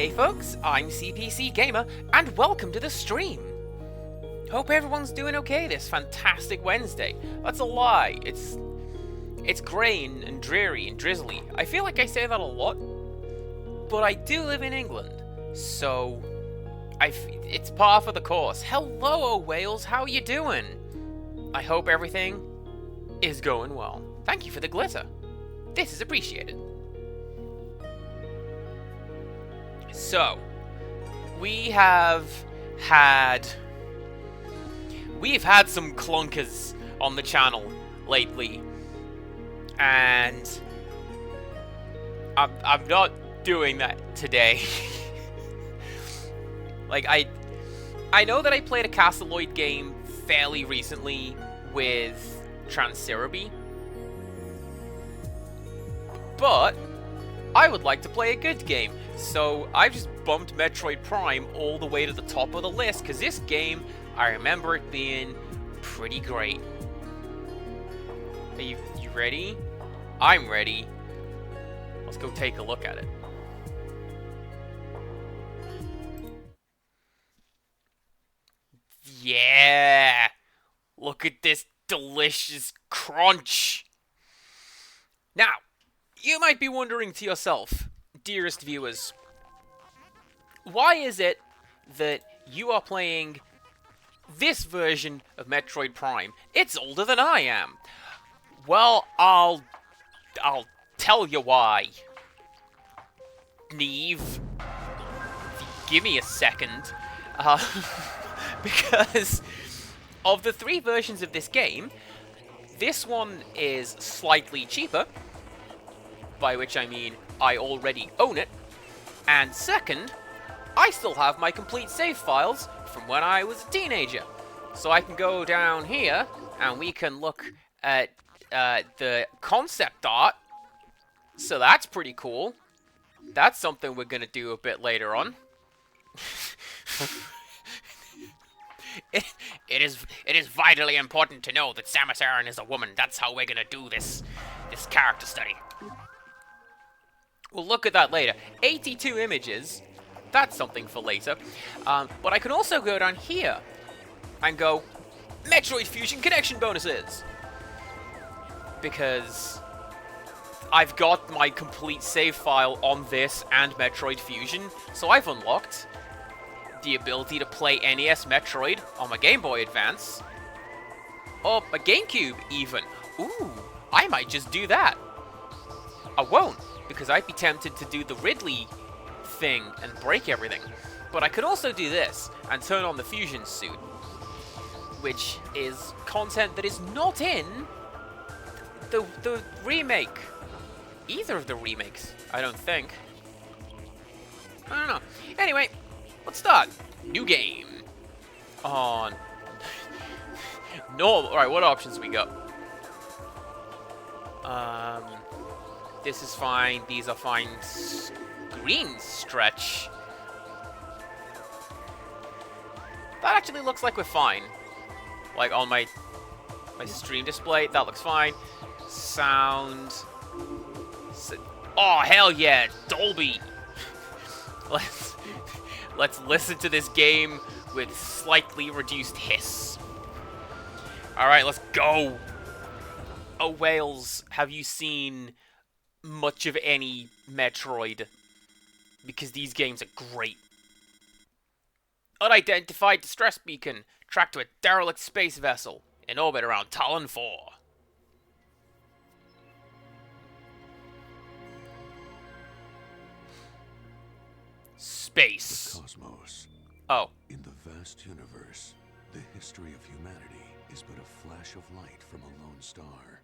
Hey folks, I'm CPC Gamer, and welcome to the stream! Hope everyone's doing okay this fantastic Wednesday. That's a lie, it's grey and dreary and drizzly. I feel like I say that a lot, but I do live in England, so it's par for the course. Hello, Wales, how you doing? I hope everything is going well. Thank you for the glitter. This is appreciated. So, we've had some clunkers on the channel lately, and I'm not doing that today. Like, I know that I played a Castleloid game fairly recently with Transiraby, but I would like to play a good game, so I've just bumped Metroid Prime all the way to the top of the list, because this game, I remember it being pretty great. Are you ready? I'm ready. Let's go take a look at it. Yeah! Look at this delicious crunch! Now, you might be wondering to yourself, dearest viewers, why is it that you are playing this version of Metroid Prime? It's older than I am. Well, I'll tell you why. Neve, give me a second. Because of the 3 versions of this game, this one is slightly cheaper, by which I mean I already own it, and second, I still have my complete save files from when I was a teenager. So I can go down here, and we can look at the concept art. So that's pretty cool. That's something we're gonna do a bit later on. It is vitally important to know that Samus Aran is a woman. That's how we're gonna do this character study. We'll look at that later. 82 images. That's something for later. But I can also go down here and go Metroid Fusion connection bonuses, because I've got my complete save file on this and Metroid Fusion, so I've unlocked the ability to play NES Metroid on my Game Boy Advance, or my GameCube even. Ooh, I might just do that. I won't, because I'd be tempted to do the Ridley thing and break everything. But I could also do this and turn on the fusion suit, which is content that is not in the remake. Either of the remakes, I don't think. I don't know. Anyway, let's start. New game. On normal. Alright, what options we got? This is fine. These are fine. Screen stretch. That actually looks like we're fine. Like on my stream display, that looks fine. Sound. Oh hell yeah, Dolby. Let's listen to this game with slightly reduced hiss. All right, let's go. Oh, Wales, have you seen much of any Metroid? Because these games are great. Unidentified distress beacon tracked to a derelict space vessel in orbit around Talon 4. Space. The cosmos. Oh. In the vast universe, the history of humanity is but a flash of light from a lone star.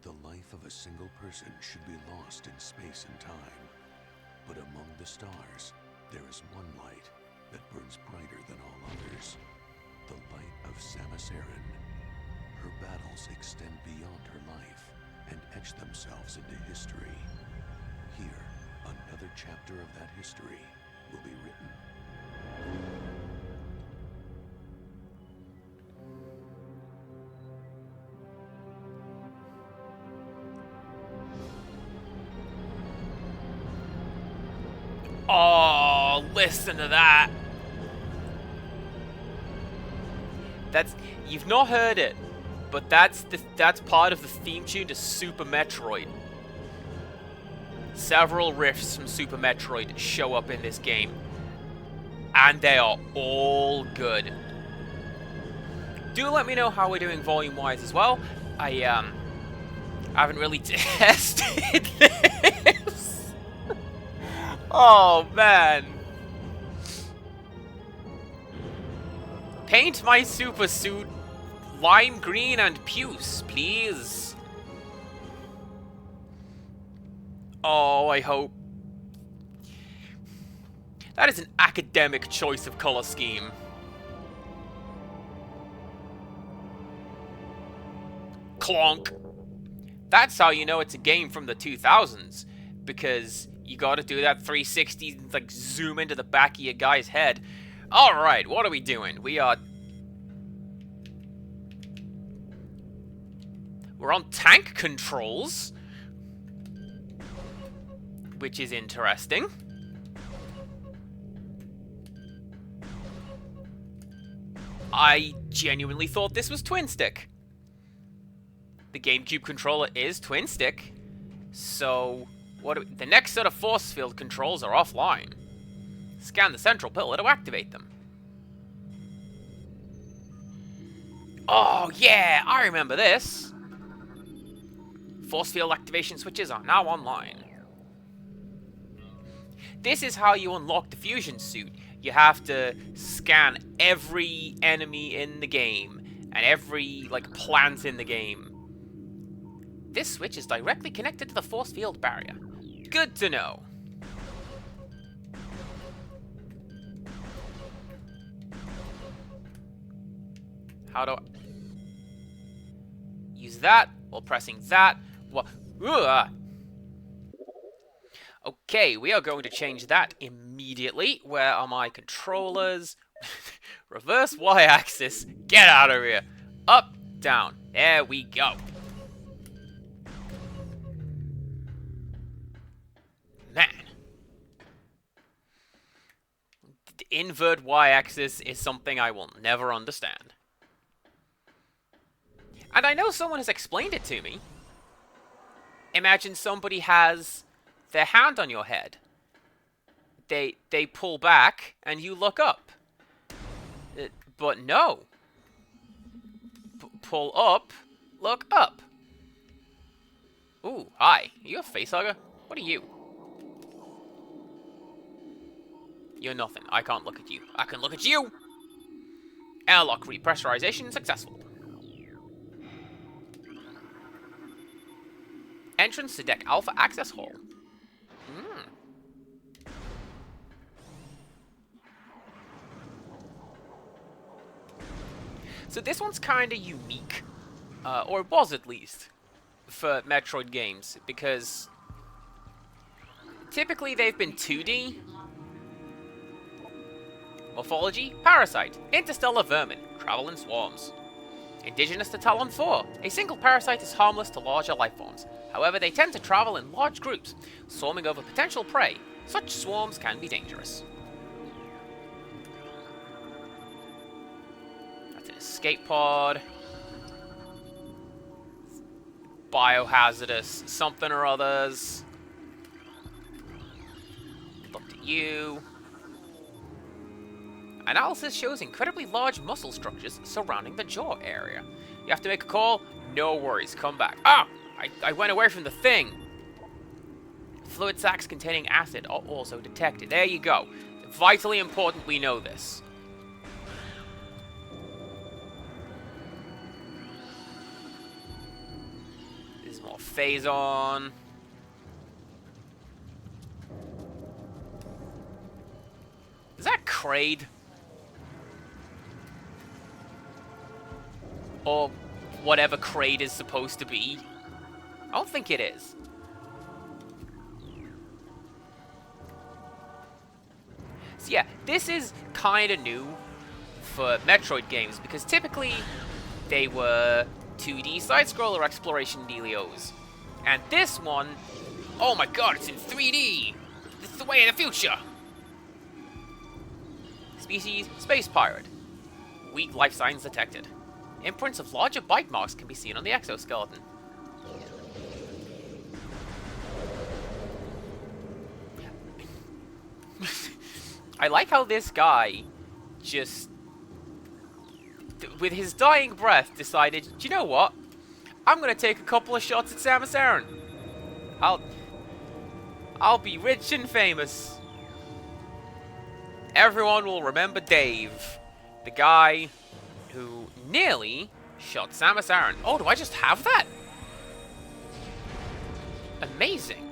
The life of a single person should be lost in space and time. But among the stars, there is one light that burns brighter than all others. The light of Samus Aran. Her battles extend beyond her life and etch themselves into history. Here, another chapter of that history will be written. Oh, Listen to that. You've not heard it, but that's part of the theme tune to Super Metroid. Several riffs from Super Metroid show up in this game, and they are all good. Do let me know how we're doing volume-wise as well. I haven't really tested this. Oh man. Paint my super suit lime green and puce, please. Oh, I hope. That is an academic choice of color scheme. Clonk. That's how you know it's a game from the 2000s, because you gotta do that 360, like, zoom into the back of your guy's head. Alright, what are we doing? We're on tank controls, which is interesting. I genuinely thought this was twin stick. The GameCube controller is twin stick, so the next set of force field controls are offline. Scan the central pillar to activate them. Oh yeah, I remember this. Force field activation switches are now online. This is how you unlock the fusion suit. You have to scan every enemy in the game and every, like, plant in the game. This switch is directly connected to the force field barrier. Good to know. How do I use that while pressing that? What? Okay, we are going to change that immediately. Where are my controllers? Reverse Y-axis. Get out of here. Up, down. There we go. Man. The invert Y-axis is something I will never understand. And I know someone has explained it to me. Imagine somebody has their hand on your head. They pull back and you look up. But no. Pull up, look up. Ooh, hi. Are you a facehugger? What are you? You're nothing. I can't look at you. I can look at you! Airlock repressurization successful. Entrance to Deck Alpha Access Hall. So this one's kind of unique, or was at least, for Metroid games, because typically they've been 2D. Morphology, parasite, interstellar vermin, travel in swarms. Indigenous to Talon 4, a single parasite is harmless to larger lifeforms. However, they tend to travel in large groups, swarming over potential prey. Such swarms can be dangerous. That's an escape pod. Biohazardous something or others. Look at you. Analysis shows incredibly large muscle structures surrounding the jaw area. You have to make a call? No worries, come back. Ah! I went away from the thing! Fluid sacs containing acid are also detected. There you go. Vitally important we know this. There's more Phazon. Is that Kraid? Or whatever Kraid is supposed to be? I don't think it is. So yeah, this is kind of new for Metroid games, because typically they were 2D side-scroller exploration dealios. And this one, oh my god, it's in 3D! This is the way of the future! Species, space pirate. Weak life signs detected. Imprints of larger bite marks can be seen on the exoskeleton. I like how this guy just, with his dying breath, decided, do you know what? I'm gonna take a couple of shots at Samus Aran. I'll be rich and famous. Everyone will remember Dave, the guy who nearly shot Samus Aran. Oh, do I just have that? Amazing.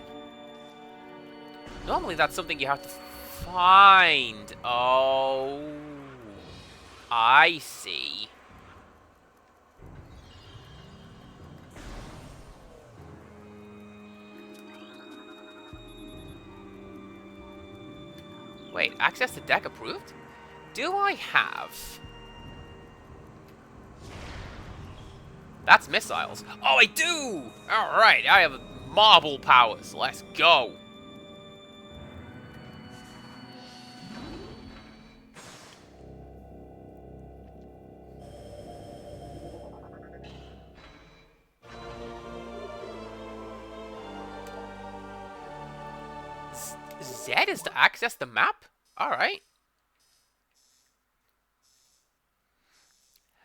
Normally that's something you have to find. Oh, I see. Wait, access to deck approved? Do I have? That's missiles. Oh, I do! Alright, I have marble powers. Let's go. Z is to access the map? Alright.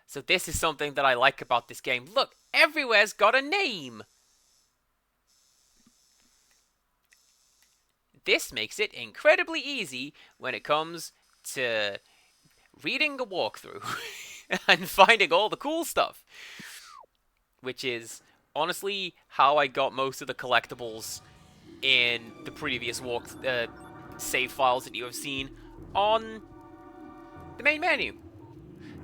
So this is something that I like about this game. Look, everywhere's got a name! This makes it incredibly easy when it comes to reading a walkthrough and finding all the cool stuff. Which is, honestly, how I got most of the collectibles in the previous save files that you have seen on the main menu.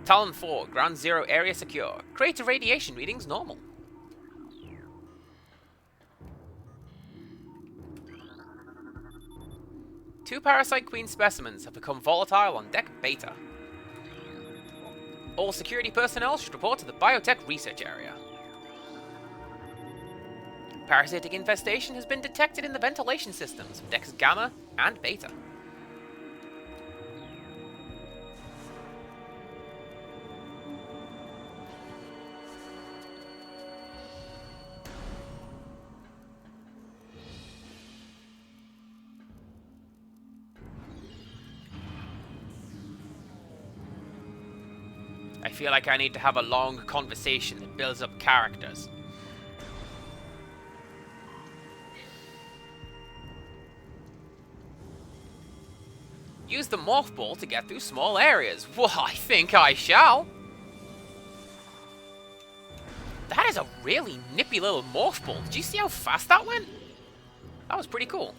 Talon 4, Ground Zero area secure. Crater radiation readings normal. Two Parasite Queen specimens have become volatile on deck beta. All security personnel should report to the biotech research area. Parasitic infestation has been detected in the ventilation systems of decks Gamma and Beta. I feel like I need to have a long conversation that builds up characters. Use the morph ball to get through small areas. Well, I think I shall. That is a really nippy little morph ball. Did you see how fast that went? That was pretty cool.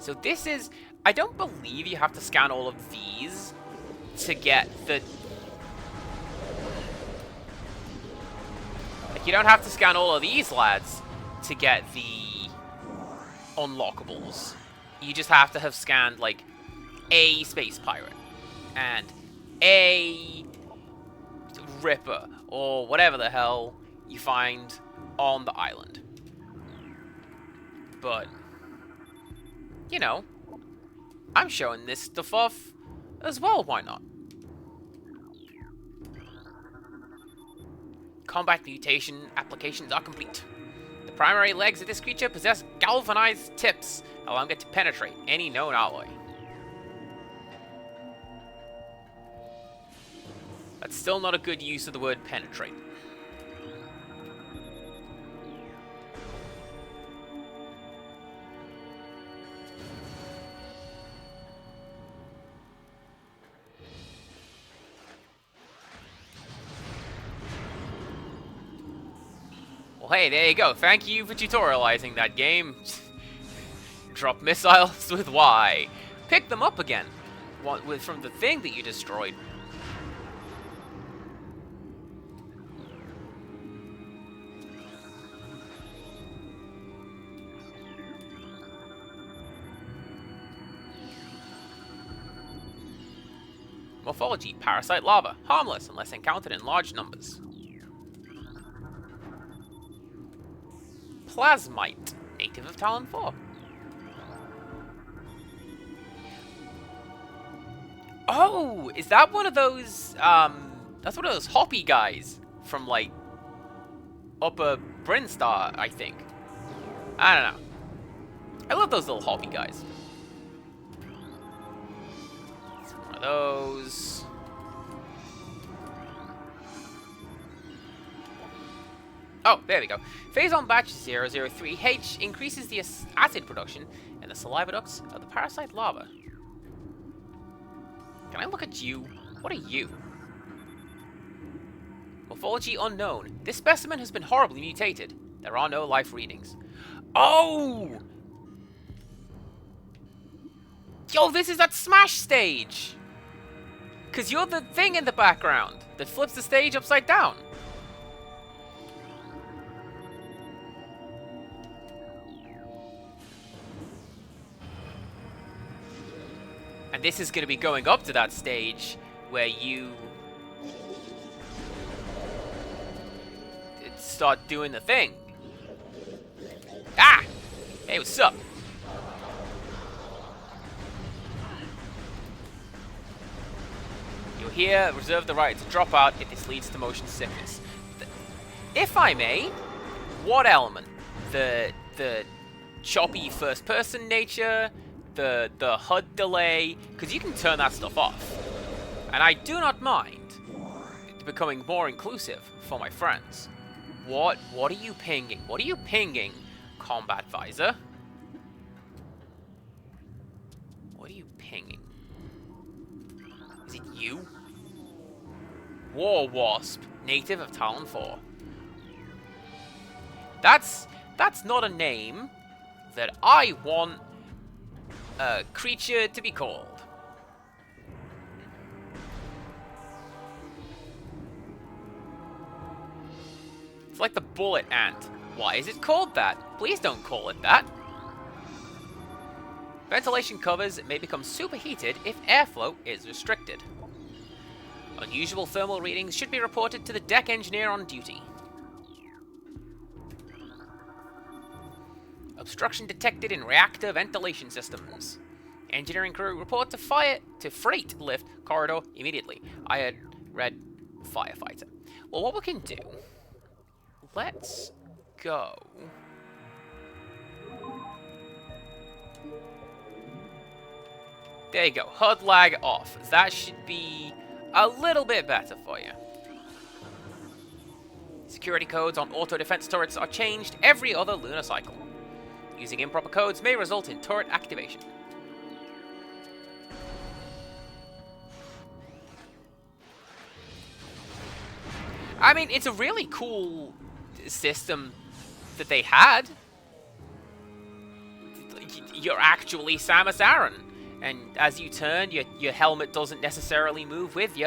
So this is... I don't believe you have to scan all of these to get the... Like, you don't have to scan all of these, lads, to get the unlockables. You just have to have scanned, like, a space pirate and a ripper or whatever the hell you find on the island. But... you know, I'm showing this stuff off as well, why not? Combat mutation applications are complete. The primary legs of this creature possess galvanized tips, allowing it to penetrate any known alloy. That's still not a good use of the word penetrate. Well, hey, there you go. Thank you for tutorializing that game. Drop missiles with Y. Pick them up again. From the thing that you destroyed. Morphology, parasite lava. Harmless unless encountered in large numbers. Plasmite, native of Talon 4. Oh, is that one of those, that's one of those hoppy guys from, like, Upper Brinstar, I think. I don't know. I love those little hoppy guys. It's one of those. Oh, there we go. Phase on batch 003H increases the acid production in the saliva ducts of the parasite lava. Can I look at you? What are you? Morphology unknown. This specimen has been horribly mutated. There are no life readings. Oh! Yo, this is that Smash stage! Because you're the thing in the background that flips the stage upside down. And this is going to be going up to that stage where you start doing the thing. Ah! Hey, what's up? You'll here reserve the right to drop out if this leads to motion sickness. If I may, what element? The choppy first-person nature, the HUD delay, because you can turn that stuff off. And I do not mind becoming more inclusive for my friends. What are you pinging? What are you pinging, Combat Visor? What are you pinging? Is it you? War Wasp, native of Talon 4. That's not a name that I want a creature to be called. It's like the bullet ant. Why is it called that? Please don't call it that. Ventilation covers may become superheated if airflow is restricted. Unusual thermal readings should be reported to the deck engineer on duty. Obstruction detected in reactor ventilation systems. Engineering crew report to freight lift corridor immediately. I had read firefighter. Well, what we can do, let's go. There you go. HUD lag off. That should be a little bit better for you. Security codes on auto defense turrets are changed every other lunar cycle. Using improper codes may result in turret activation. I mean, it's a really cool system that they had. You're actually Samus Aran. And as you turn, your helmet doesn't necessarily move with you.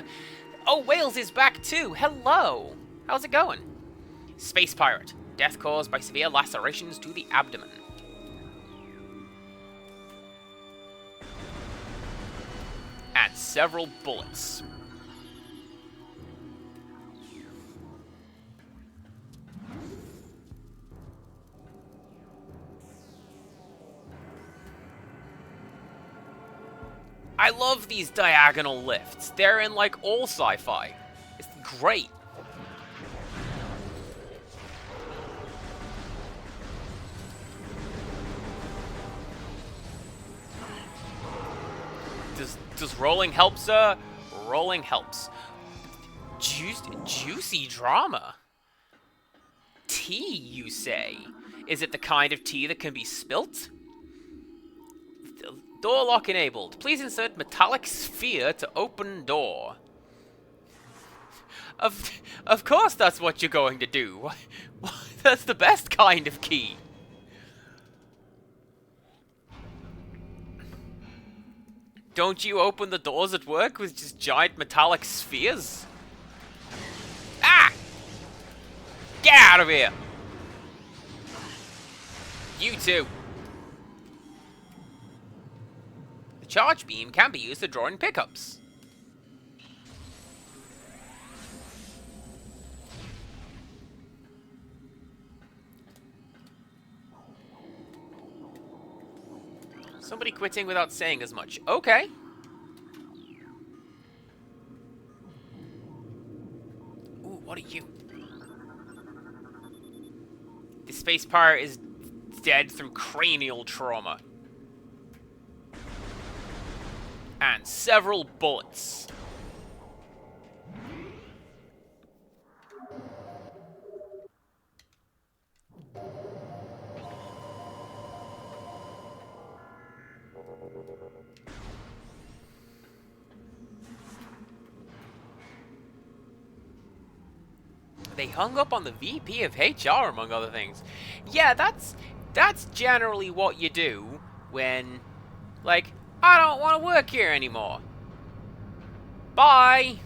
Oh, Wales is back too. Hello. How's it going? Space Pirate. Death caused by severe lacerations to the abdomen. And several bullets. I love these diagonal lifts. They're in, like, all sci-fi. It's great. Does rolling help, sir? Rolling helps. Juicy drama. Tea, you say? Is it the kind of tea that can be spilt? Door lock enabled. Please insert metallic sphere to open door. Of course that's what you're going to do. That's the best kind of key. Don't you open the doors at work with just giant metallic spheres? Ah! Get out of here! You too. The charge beam can be used to draw in pickups. Somebody quitting without saying as much. Okay. Ooh, what are you? The space pirate is dead from cranial trauma. And several bullets. They hung up on the VP of HR, among other things. Yeah, that's generally what you do when, like, I don't want to work here anymore. Bye!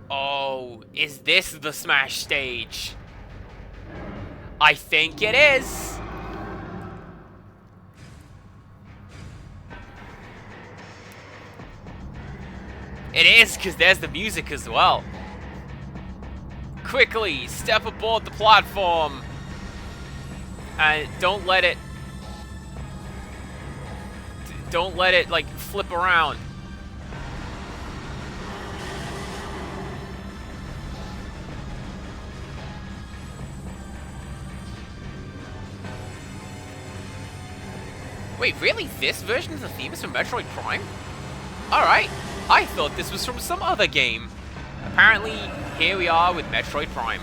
Oh, is this the Smash stage? I think it is! It is, because there's the music as well. Quickly, step aboard the platform. And don't let it, like, flip around. Wait, really? This version of the theme is from Metroid Prime? Alright. I thought this was from some other game. Apparently, here we are with Metroid Prime.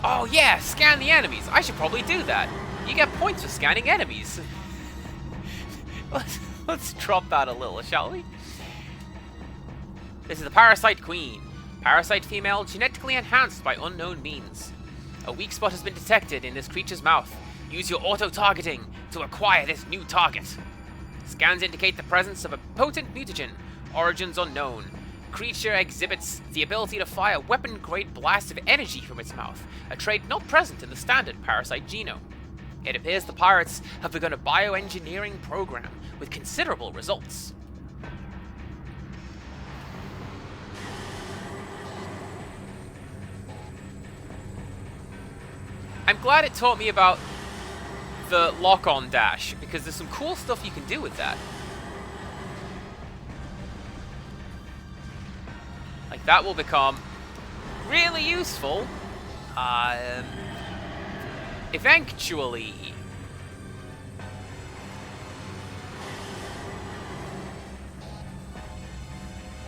Oh yeah, scan the enemies. I should probably do that. You get points for scanning enemies. Let's drop that a little, shall we? This is the Parasite Queen. Parasite female, genetically enhanced by unknown means. A weak spot has been detected in this creature's mouth. Use your auto-targeting to acquire this new target. Scans indicate the presence of a potent mutagen, origins unknown. Creature exhibits the ability to fire weapon-grade blasts of energy from its mouth, a trait not present in the standard Parasite genome. It appears the pirates have begun a bioengineering program with considerable results. I'm glad it taught me about the lock-on dash, because there's some cool stuff you can do with that. Like, that will become really useful eventually.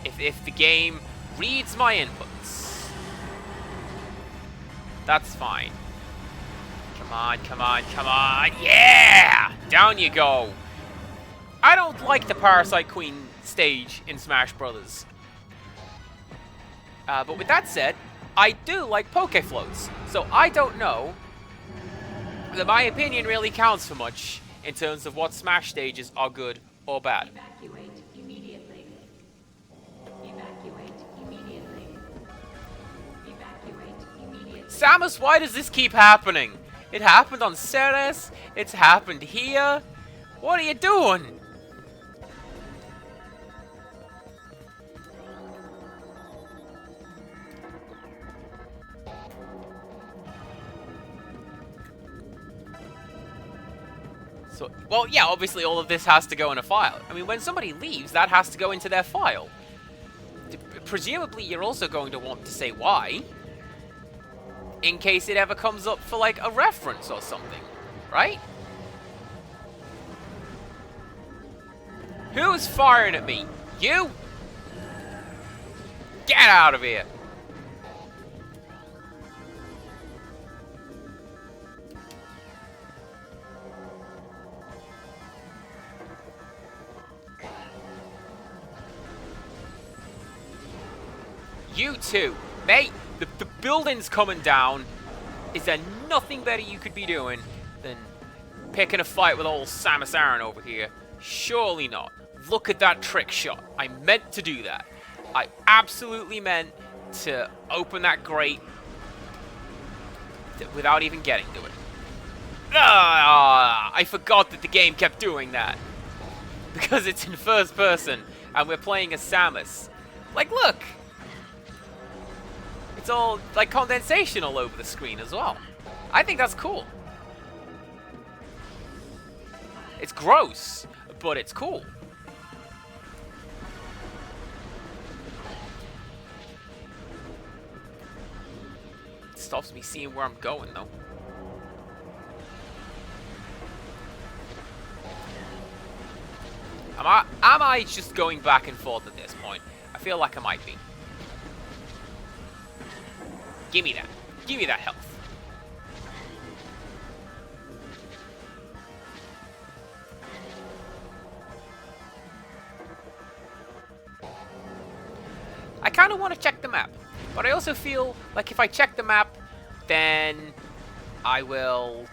If the game reads my inputs. That's fine. Come on, come on, come on. Yeah! Down you go. I don't like the Parasite Queen stage in Smash Brothers. But with that said, I do like Poke Floats. So I don't know that my opinion really counts for much in terms of what Smash stages are good or bad. Evacuate immediately. Evacuate immediately. Evacuate immediately. Samus, why does this keep happening? It happened on Ceres. It's happened here. What are you doing? So, well, yeah, obviously all of this has to go in a file. I mean, when somebody leaves, that has to go into their file. Presumably, you're also going to want to say why, in case it ever comes up for, like, a reference or something, right? Who's firing at me? You? Get out of here! You too. Mate, the building's coming down. Is there nothing better you could be doing than picking a fight with old Samus Aran over here? Surely not. Look at that trick shot. I meant to do that. I absolutely meant to open that grate without even getting to it. Ah, I forgot that the game kept doing that. Because it's in first person and we're playing as Samus. Like, look. it's all like condensation all over the screen as well. I think that's cool. It's gross, but it's cool. It stops me seeing where I'm going, though. Am I just going back and forth at this point? I feel like I might be. Give me that. Give me that health. I kind of want to check the map, but I also feel like if I check the map, then I will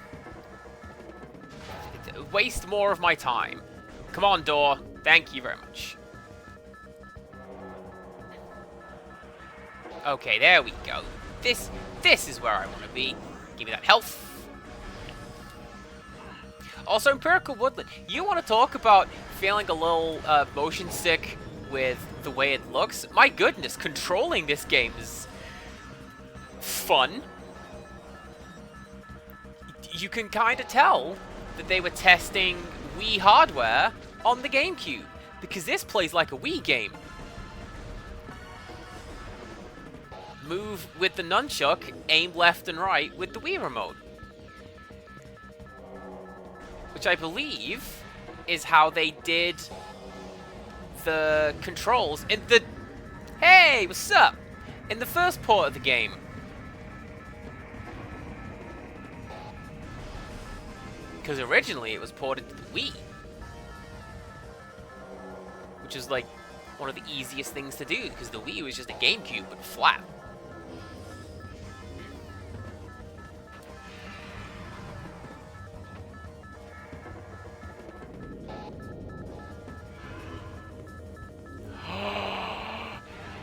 waste more of my time. Come on, door. Thank you very much. Okay, there we go. This is where I want to be. Give me that health. Also, Empirical Woodland. You want to talk about feeling a little motion sick with the way it looks? My goodness, controlling this game is fun. You can kind of tell that they were testing Wii hardware on the GameCube, because this plays like a Wii game. Move with the nunchuck, aim left and right with the Wii remote. Which I believe is how they did the controls in the... Hey, what's up? In the first port of the game. Because originally it was ported to the Wii. Which is like one of the easiest things to do, because the Wii was just a GameCube but flat.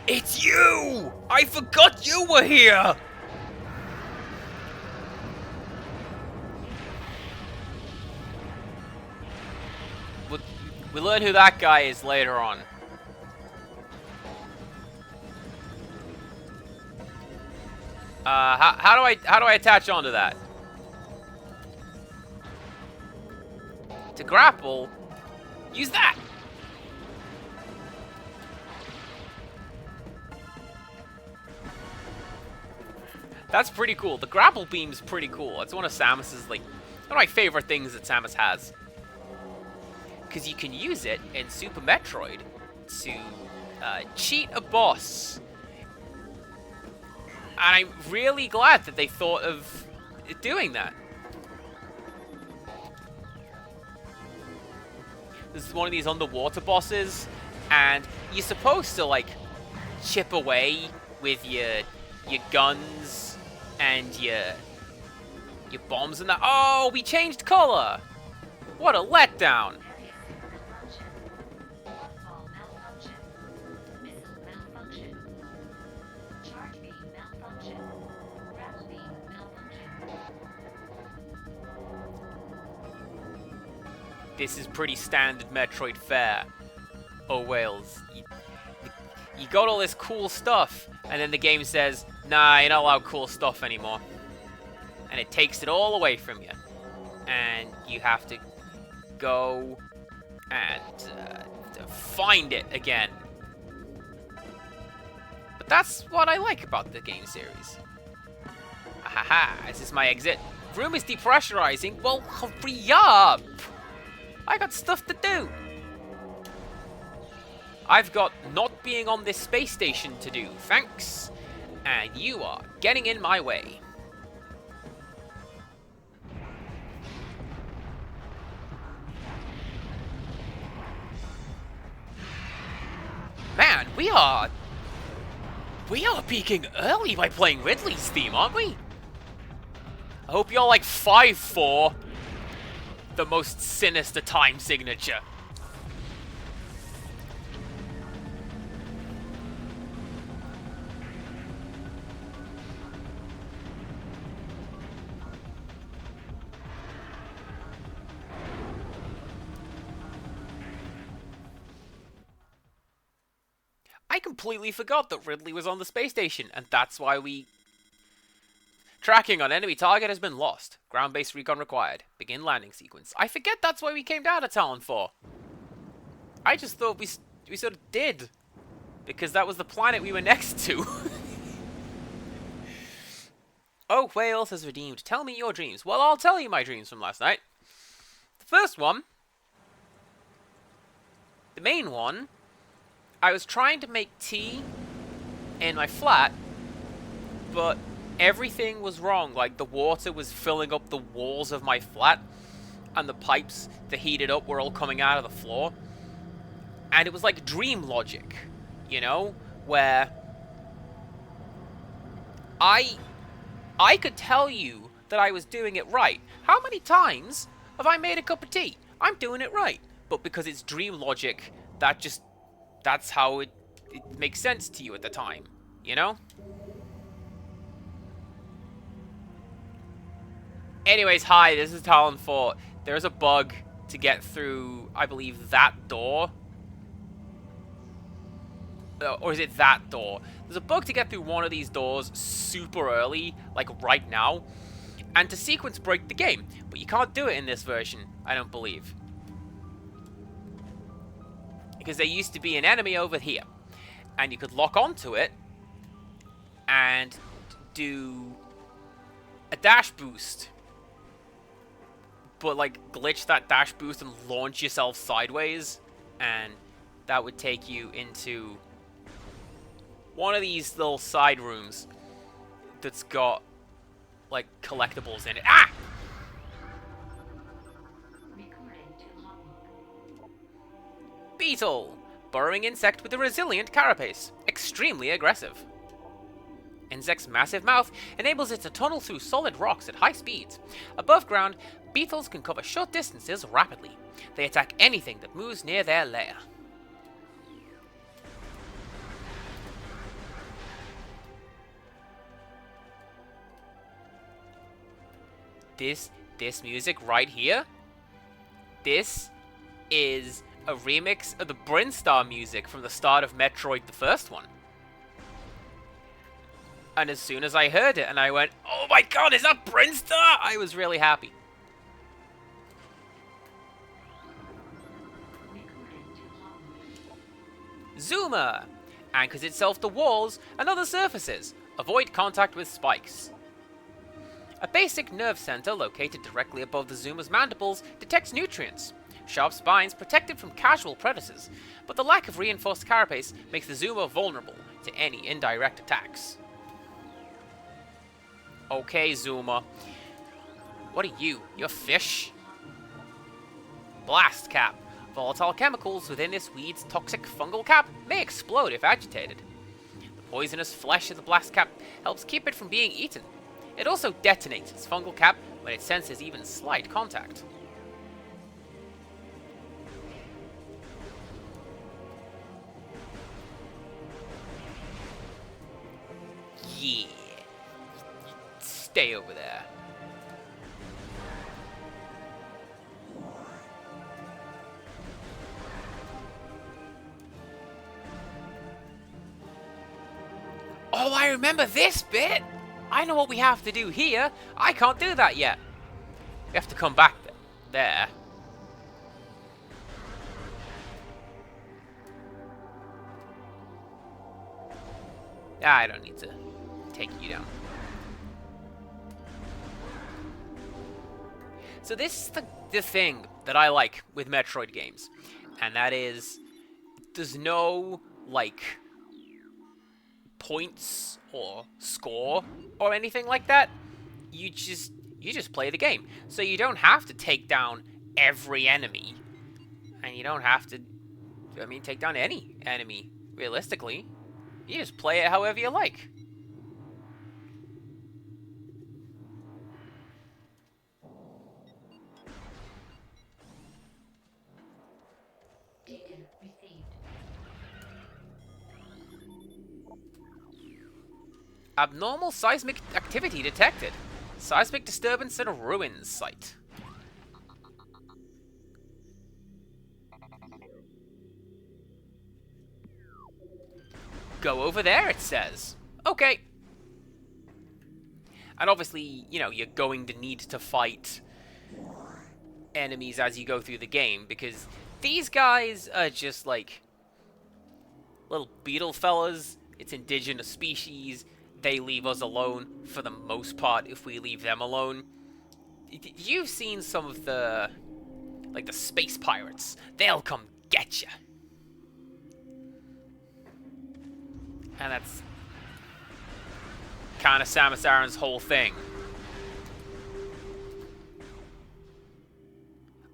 It's you! I forgot you were here! We learn who that guy is later on. How do I attach onto that? To grapple, use that. That's pretty cool. The grapple beam's pretty cool. It's one of Samus's, like, one of my favorite things that Samus has. Because you can use it in Super Metroid to cheat a boss. And I'm really glad that they thought of doing that. This is one of these underwater bosses, and you're supposed to, like, chip away with your guns and your bombs and that. Oh, we changed color! What a letdown! This is pretty standard Metroid fare. Oh, Wales. You got all this cool stuff, and then the game says, nah, you're not allowed cool stuff anymore. And it takes it all away from you. And you have to go and find it again. But that's what I like about the game series. Ahaha, is this my exit? Room is depressurizing? Well, hurry up! I got stuff to do. I've got not being on this space station to do, thanks. And you are getting in my way. Man, we are peaking early by playing Ridley's theme, aren't we? I hope you're like 5'4". The most sinister time signature. completely forgot that Ridley was on the space station, and that's why we... Tracking on enemy target has been lost. Ground-based recon required. Begin landing sequence. I forget that's why we came down to Talon 4. I just thought we sort of did. Because that was the planet we were next to. Oh, Wales has redeemed. Tell me your dreams. Well, I'll tell you my dreams from last night. The first one... The main one... I was trying to make tea in my flat, but everything was wrong. Like, the water was filling up the walls of my flat, and the pipes to heat it up were all coming out of the floor. And it was like dream logic, you know? Where I could tell you that I was doing it right. How many times have I made a cup of tea? I'm doing it right. But because it's dream logic, that's how it makes sense to you at the time, you know? Anyways, hi, this is Talon 4. There's a bug to get through, I believe, that door. Or is it that door? There's a bug to get through one of these doors super early, like right now, and to sequence break the game. But you can't do it in this version, I don't believe. Because there used to be an enemy over here, and you could lock onto it and do a dash boost, but like glitch that dash boost and launch yourself sideways, and that would take you into one of these little side rooms that's got like collectibles in it. Ah! Beetle! Burrowing insect with a resilient carapace. Extremely aggressive. Insect's massive mouth enables it to tunnel through solid rocks at high speeds. Above ground, beetles can cover short distances rapidly. They attack anything that moves near their lair. This music right here, this is a remix of the Brinstar music from the start of Metroid, the first one. And as soon as I heard it and I went, oh my god, is that Brinstar? I was really happy. Zoomer anchors itself to walls and other surfaces. Avoid contact with spikes. A basic nerve center located directly above the Zoomer's mandibles detects nutrients. Sharp spines protect it from casual predators, but the lack of reinforced carapace makes the Zoomer vulnerable to any indirect attacks. Okay, Zoomer. What are you? You're fish? Blast cap. Volatile chemicals within this weed's toxic fungal cap may explode if agitated. The poisonous flesh of the blast cap helps keep it from being eaten. It also detonates its fungal cap when it senses even slight contact. Yeah. Stay over there. Oh, I remember this bit! I know what we have to do here. I can't do that yet. We have to come back there. I don't need to take you down. So this is the thing that I like with Metroid games. And that is, there's no, like, points or score or anything like that. You just play the game. So you don't have to take down every enemy. And you don't have to, take down any enemy, realistically. You just play it however you like. Data received. Abnormal seismic activity detected. Seismic disturbance at a ruins site. Go over there, it says. Okay. And obviously, you know, you're going to need to fight enemies as you go through the game, because these guys are just like little beetle fellas. It's indigenous species. They leave us alone for the most part if we leave them alone. You've seen some of the, like, the space pirates. They'll come get you. And that's kind of Samus Aran's whole thing.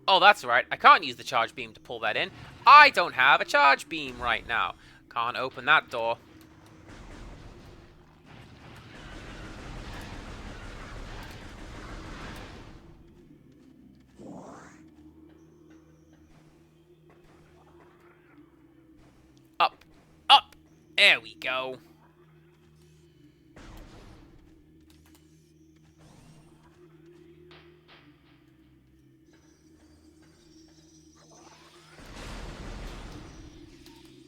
Oh, that's right. I can't use the charge beam to pull that in. I don't have a charge beam right now. Can't open that door. Up. Up. There we go.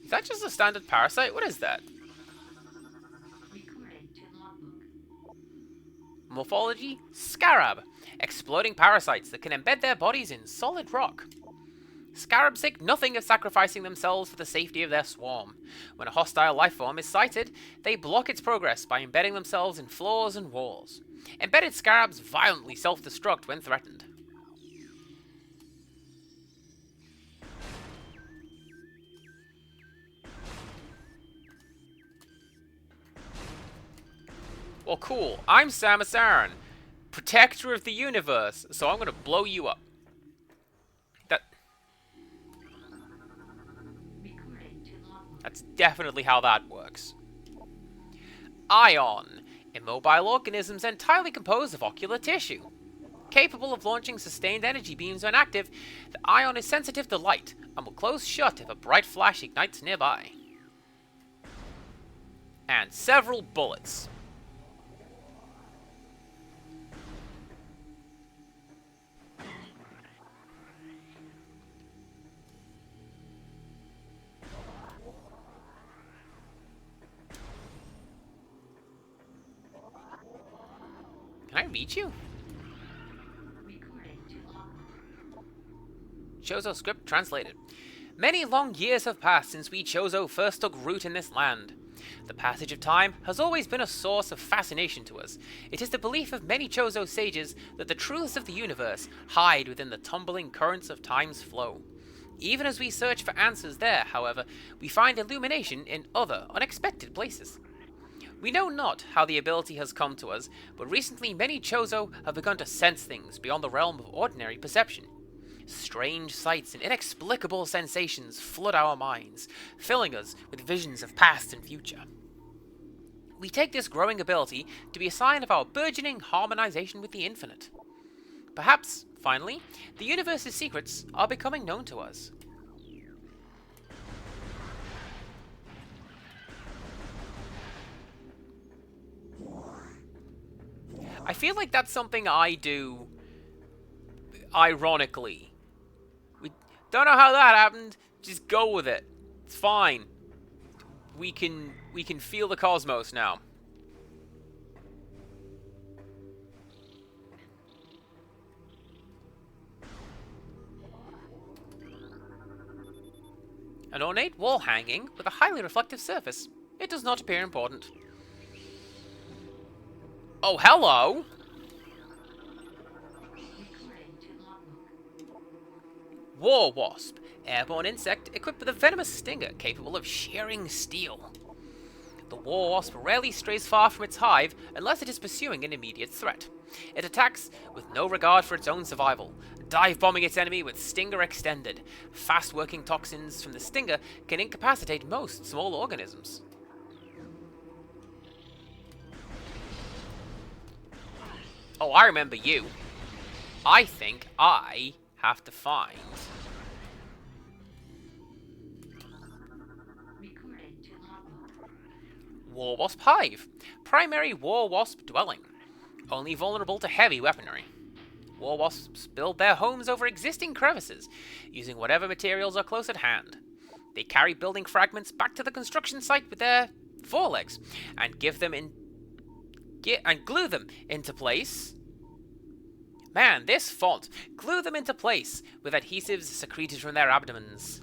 Is that just a standard parasite? What is that? Recorded to logbook. Morphology? Scarab. Exploding parasites that can embed their bodies in solid rock. Scarabs think nothing of sacrificing themselves for the safety of their swarm. When a hostile lifeform is sighted, they block its progress by embedding themselves in floors and walls. Embedded scarabs violently self-destruct when threatened. Well, cool. I'm Samus Aran, protector of the universe, so I'm gonna blow you up. That's definitely how that works. Ion. Immobile organisms entirely composed of ocular tissue. Capable of launching sustained energy beams when active, the ion is sensitive to light and will close shut if a bright flash ignites nearby. And several bullets. Can I reach you? Recorded to logbook. Chozo script translated. Many long years have passed since we Chozo first took root in this land. The passage of time has always been a source of fascination to us. It is the belief of many Chozo sages that the truths of the universe hide within the tumbling currents of time's flow. Even as we search for answers there, however, we find illumination in other, unexpected places. We know not how the ability has come to us, but recently many Chozo have begun to sense things beyond the realm of ordinary perception. Strange sights and inexplicable sensations flood our minds, filling us with visions of past and future. We take this growing ability to be a sign of our burgeoning harmonization with the infinite. Perhaps, finally, the universe's secrets are becoming known to us. I feel like that's something I do ironically. We don't know how that happened, just go with it. It's fine. We can feel the cosmos now. An ornate wall hanging with a highly reflective surface. It does not appear important. Oh, hello! Recorded to logbook. War Wasp. Airborne insect equipped with a venomous stinger capable of shearing steel. The War Wasp rarely strays far from its hive unless it is pursuing an immediate threat. It attacks with no regard for its own survival, dive-bombing its enemy with stinger extended. Fast-working toxins from the stinger can incapacitate most small organisms. Oh, I remember you. I think I have to find... Recorded to logbook. War Wasp Hive. Primary War Wasp dwelling. Only vulnerable to heavy weaponry. War Wasps build their homes over existing crevices, using whatever materials are close at hand. They carry building fragments back to the construction site with their forelegs and glue them into place. Man, this font. Glue them into place with adhesives secreted from their abdomens.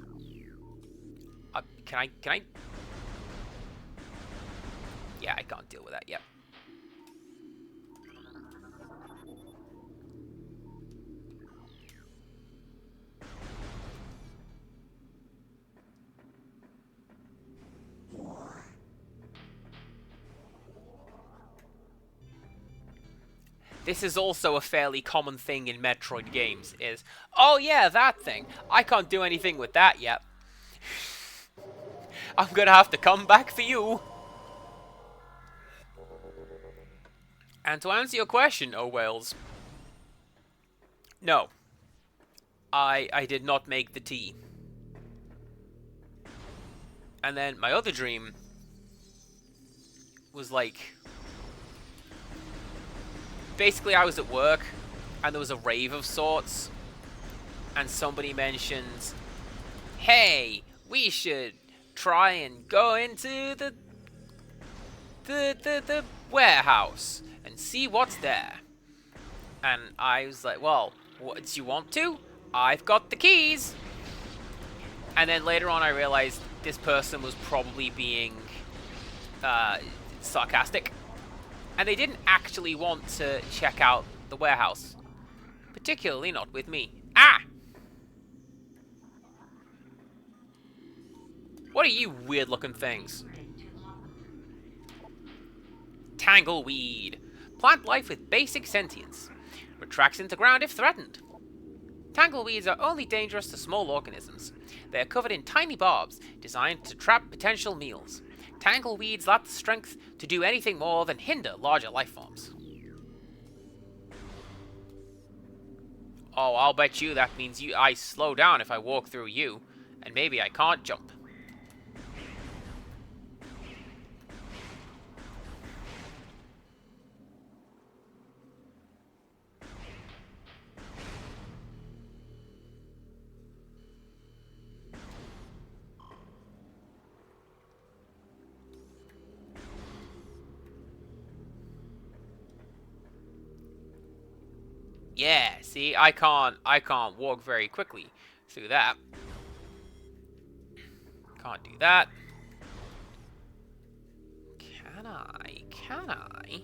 Can I? Yeah, I can't deal with that yet. This is also a fairly common thing in Metroid games, is, oh yeah, that thing. I can't do anything with that yet. I'm gonna have to come back for you. And to answer your question, oh Wales, no. I did not make the tea. And then my other dream was like, basically I was at work and there was a rave of sorts and somebody mentioned, hey, we should try and go into the warehouse and see what's there. And I was like, well, what, do you want to? I've got the keys. And then later on I realized this person was probably being sarcastic. And they didn't actually want to check out the warehouse. Particularly not with me. Ah! What are you weird looking things? Tangleweed. Plant life with basic sentience. Retracts into ground if threatened. Tangleweeds are only dangerous to small organisms. They are covered in tiny barbs, designed to trap potential meals. Tangleweeds lack the strength to do anything more than hinder larger life forms. Oh, I'll bet you that means I slow down if I walk through you, and maybe I can't jump. Yeah, see, I can't walk very quickly through that. Can't do that. Can I? Can I?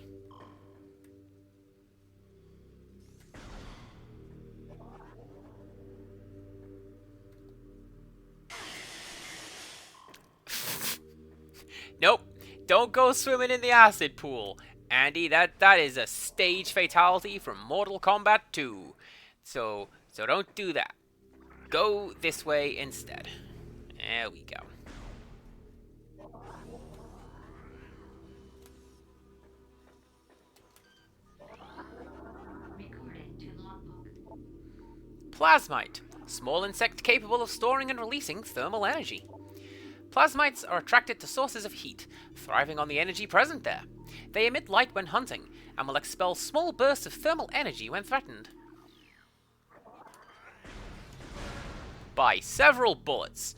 Nope. Don't go swimming in the acid pool. Andy, that is a stage fatality from Mortal Kombat 2. So don't do that. Go this way instead. There we go. Recorded to logbook. Plasmite. Small insect capable of storing and releasing thermal energy. Plasmites are attracted to sources of heat, thriving on the energy present there. They emit light when hunting, and will expel small bursts of thermal energy when threatened. By several bullets.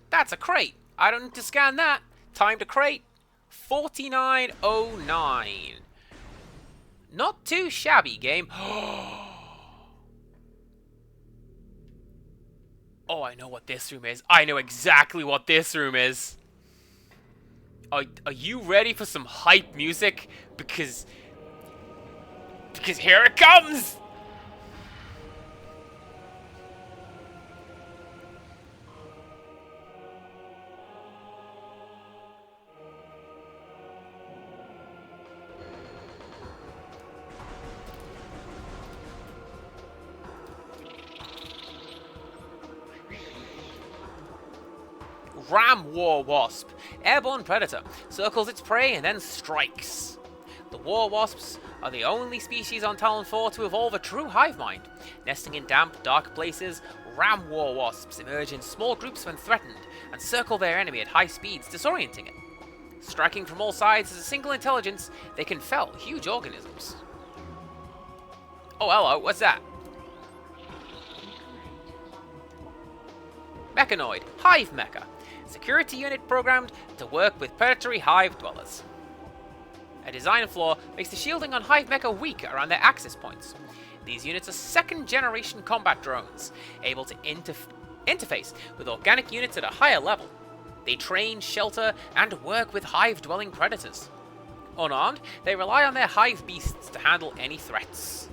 That's a crate. I don't need to scan that. Time to crate. 4909. Not too shabby, game. Oh, I know what this room is. I know exactly what this room is. Are you ready for some hype music? Because here it comes! Ram War Wasp. Airborne predator. Circles its prey and then strikes. The War Wasps are the only species on Talon 4 to evolve a true hive mind. Nesting in damp, dark places, Ram War Wasps emerge in small groups when threatened and circle their enemy at high speeds, disorienting it. Striking from all sides as a single intelligence, they can fell huge organisms. Oh, hello, what's that? Mechanoid, Hive Mecha. Security unit programmed to work with predatory hive dwellers. A design flaw makes the shielding on Hive Mecha weak around their access points. These units are second-generation combat drones, able to interface with organic units at a higher level. They train, shelter, and work with hive-dwelling predators. Unarmed, they rely on their hive beasts to handle any threats.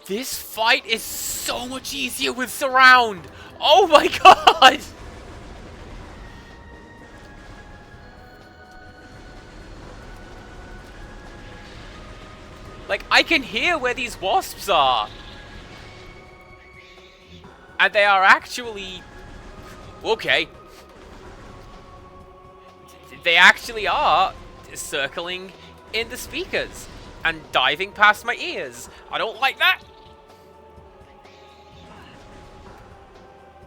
This fight is so much easier with surround! Oh my god! Like, I can hear where these wasps are! And they are actually... okay. They actually are circling in the speakers and diving past my ears. I don't like that!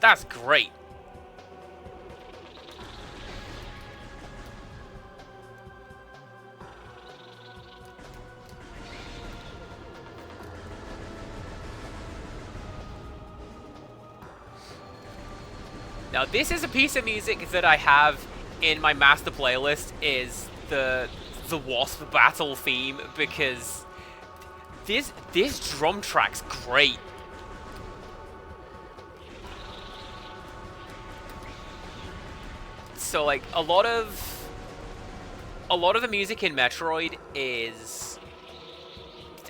That's great. Now, this is a piece of music that I have in my master playlist, is the Wasp battle theme, because this drum track's great. So, like, a lot of the music in Metroid is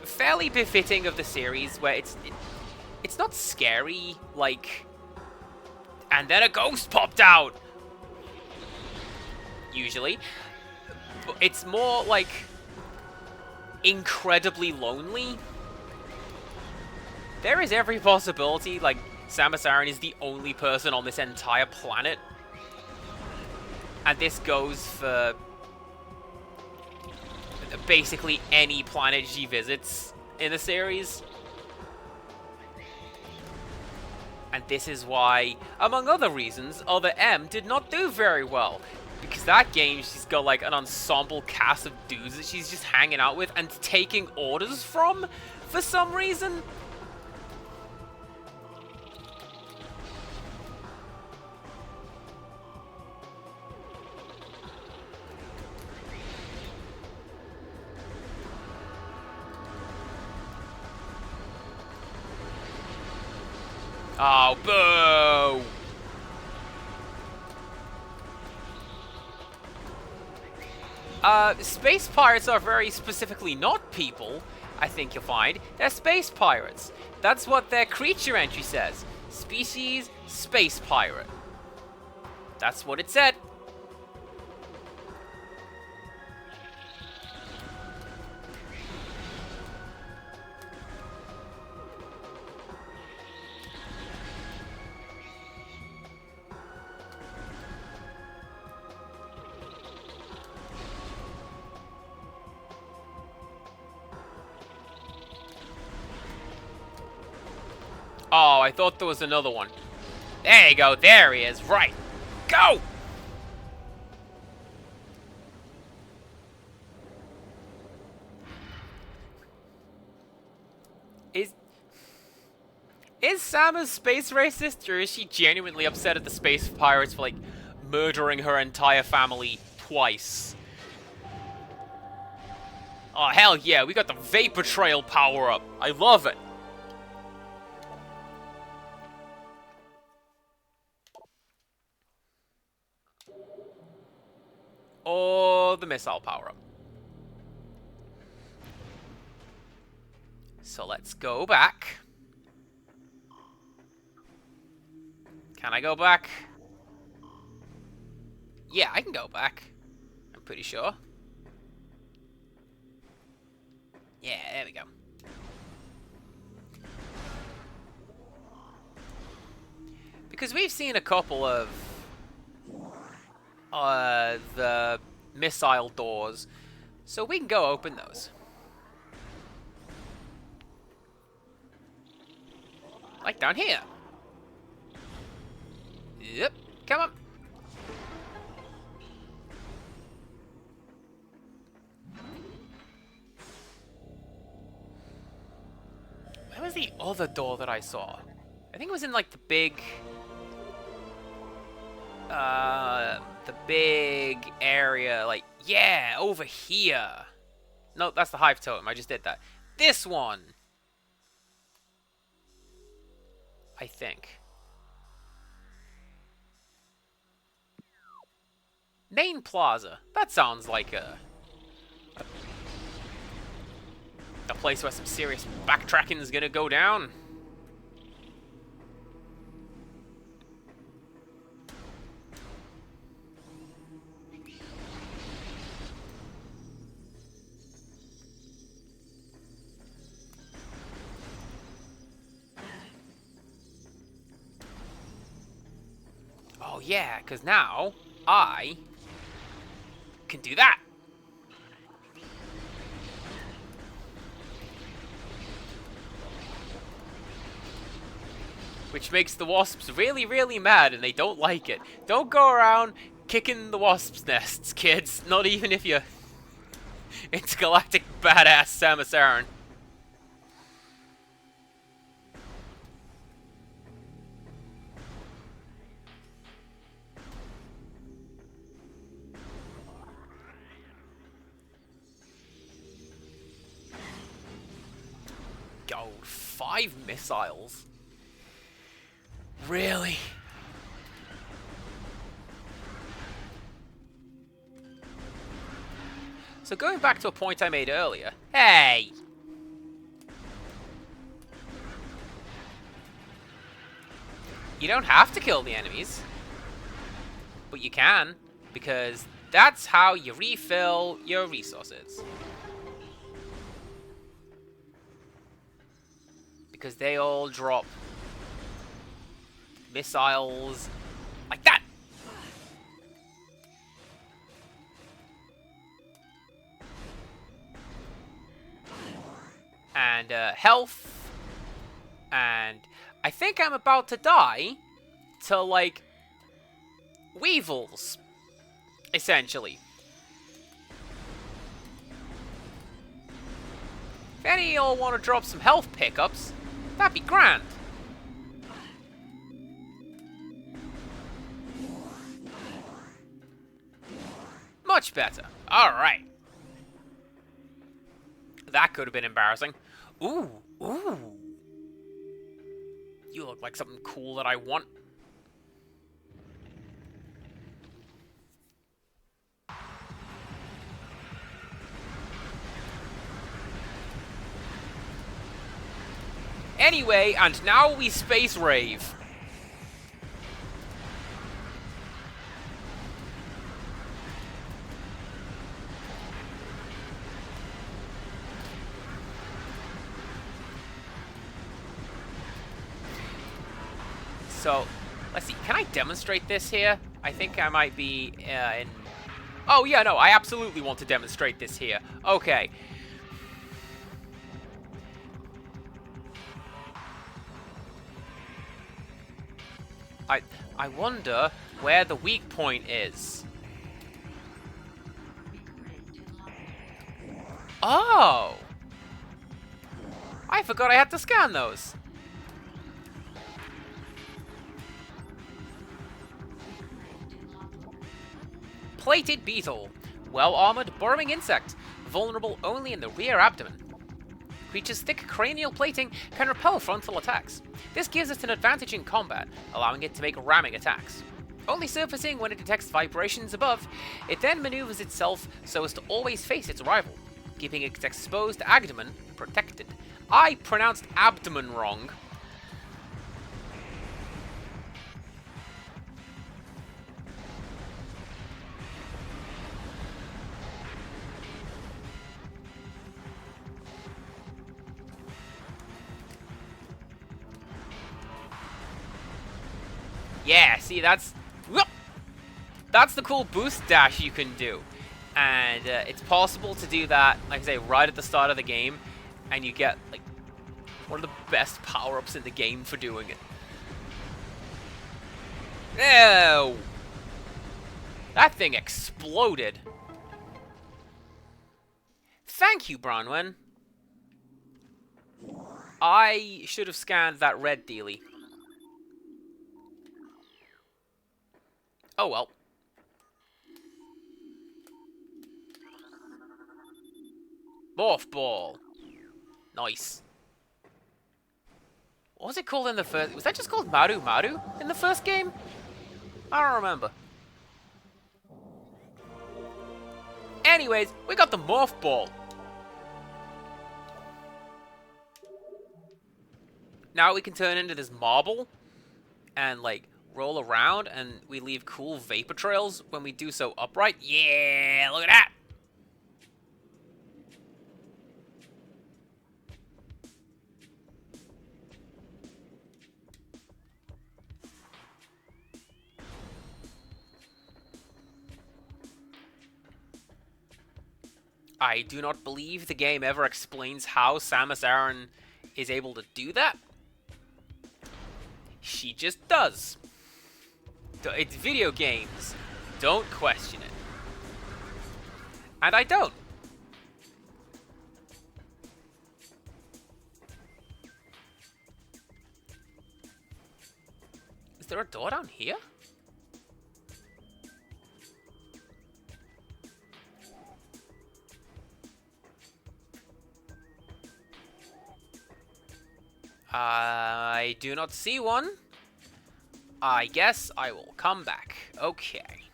fairly befitting of the series, where it's not scary, like, and then a ghost popped out, usually. But it's more, like, incredibly lonely. There is every possibility, like, Samus Aran is the only person on this entire planet. And this goes for basically any planet she visits in the series. And this is why, among other reasons, Other M did not do very well. Because that game, she's got like an ensemble cast of dudes that she's just hanging out with and taking orders from for some reason. Oh, boo! Space pirates are very specifically not people, I think you'll find. They're space pirates. That's what their creature entry says. Species, space pirate. That's what it said. Oh, I thought there was another one. There you go, there he is, right. Go! Is Samus space racist, or is she genuinely upset at the space pirates for, like, murdering her entire family twice? Oh, hell yeah, we got the Vapor Trail power-up. I love it. Or the missile power-up. So let's go back. Can I go back? Yeah, I can go back. I'm pretty sure. Yeah, there we go. Because we've seen a couple of the missile doors, so we can go open those. Like down here. Yep, come on. Where was the other door that I saw? I think it was in like the big area, like, yeah, over here. No, that's the hive totem. I just did that. This one. I think. Main Plaza. That sounds like a place where some serious backtracking is gonna go down. Oh yeah, because now I can do that. Which makes the wasps really, really mad, and they don't like it. Don't go around kicking the wasps' nests, kids. Not even if you're intergalactic badass Samus Aran. Oh, 5 missiles? Really? So going back to a point I made earlier. Hey! You don't have to kill the enemies. But you can, because that's how you refill your resources. Because they all drop missiles like that. And health. And I think I'm about to die to, like, weevils, essentially. If any of y'all want to drop some health pickups, that'd be grand. Much better. Alright. That could have been embarrassing. Ooh, ooh. You look like something cool that I want. Anyway, and now we space rave. So, let's see. Can I demonstrate this here? I think I might be in... Oh, yeah, no, I absolutely want to demonstrate this here. Okay. I wonder where the weak point is. Oh! I forgot I had to scan those. Plated beetle. Well-armored, burrowing insect. Vulnerable only in the rear abdomen. Creature's thick cranial plating can repel frontal attacks. This gives it an advantage in combat, allowing it to make ramming attacks. Only surfacing when it detects vibrations above, it then maneuvers itself so as to always face its rival, keeping its exposed abdomen protected. I pronounced abdomen wrong. Yeah, see, that's... Whoop! That's the cool boost dash you can do. And it's possible to do that, like I say, right at the start of the game. And you get, like, one of the best power-ups in the game for doing it. Ew! That thing exploded. Thank you, Bronwyn. I should have scanned that red dealie. Oh well. Morph Ball. Nice. What was it called in the first... Was that just called Maru Maru in the first game? I don't remember. Anyways, we got the Morph Ball. Now we can turn into this marble and, like, roll around, and we leave cool vapor trails when we do so upright. Yeah, look at that! I do not believe the game ever explains how Samus Aran is able to do that. She just does. It's video games. Don't question it. And I don't. Is there a door down here? I do not see one. I guess I will come back. Okay.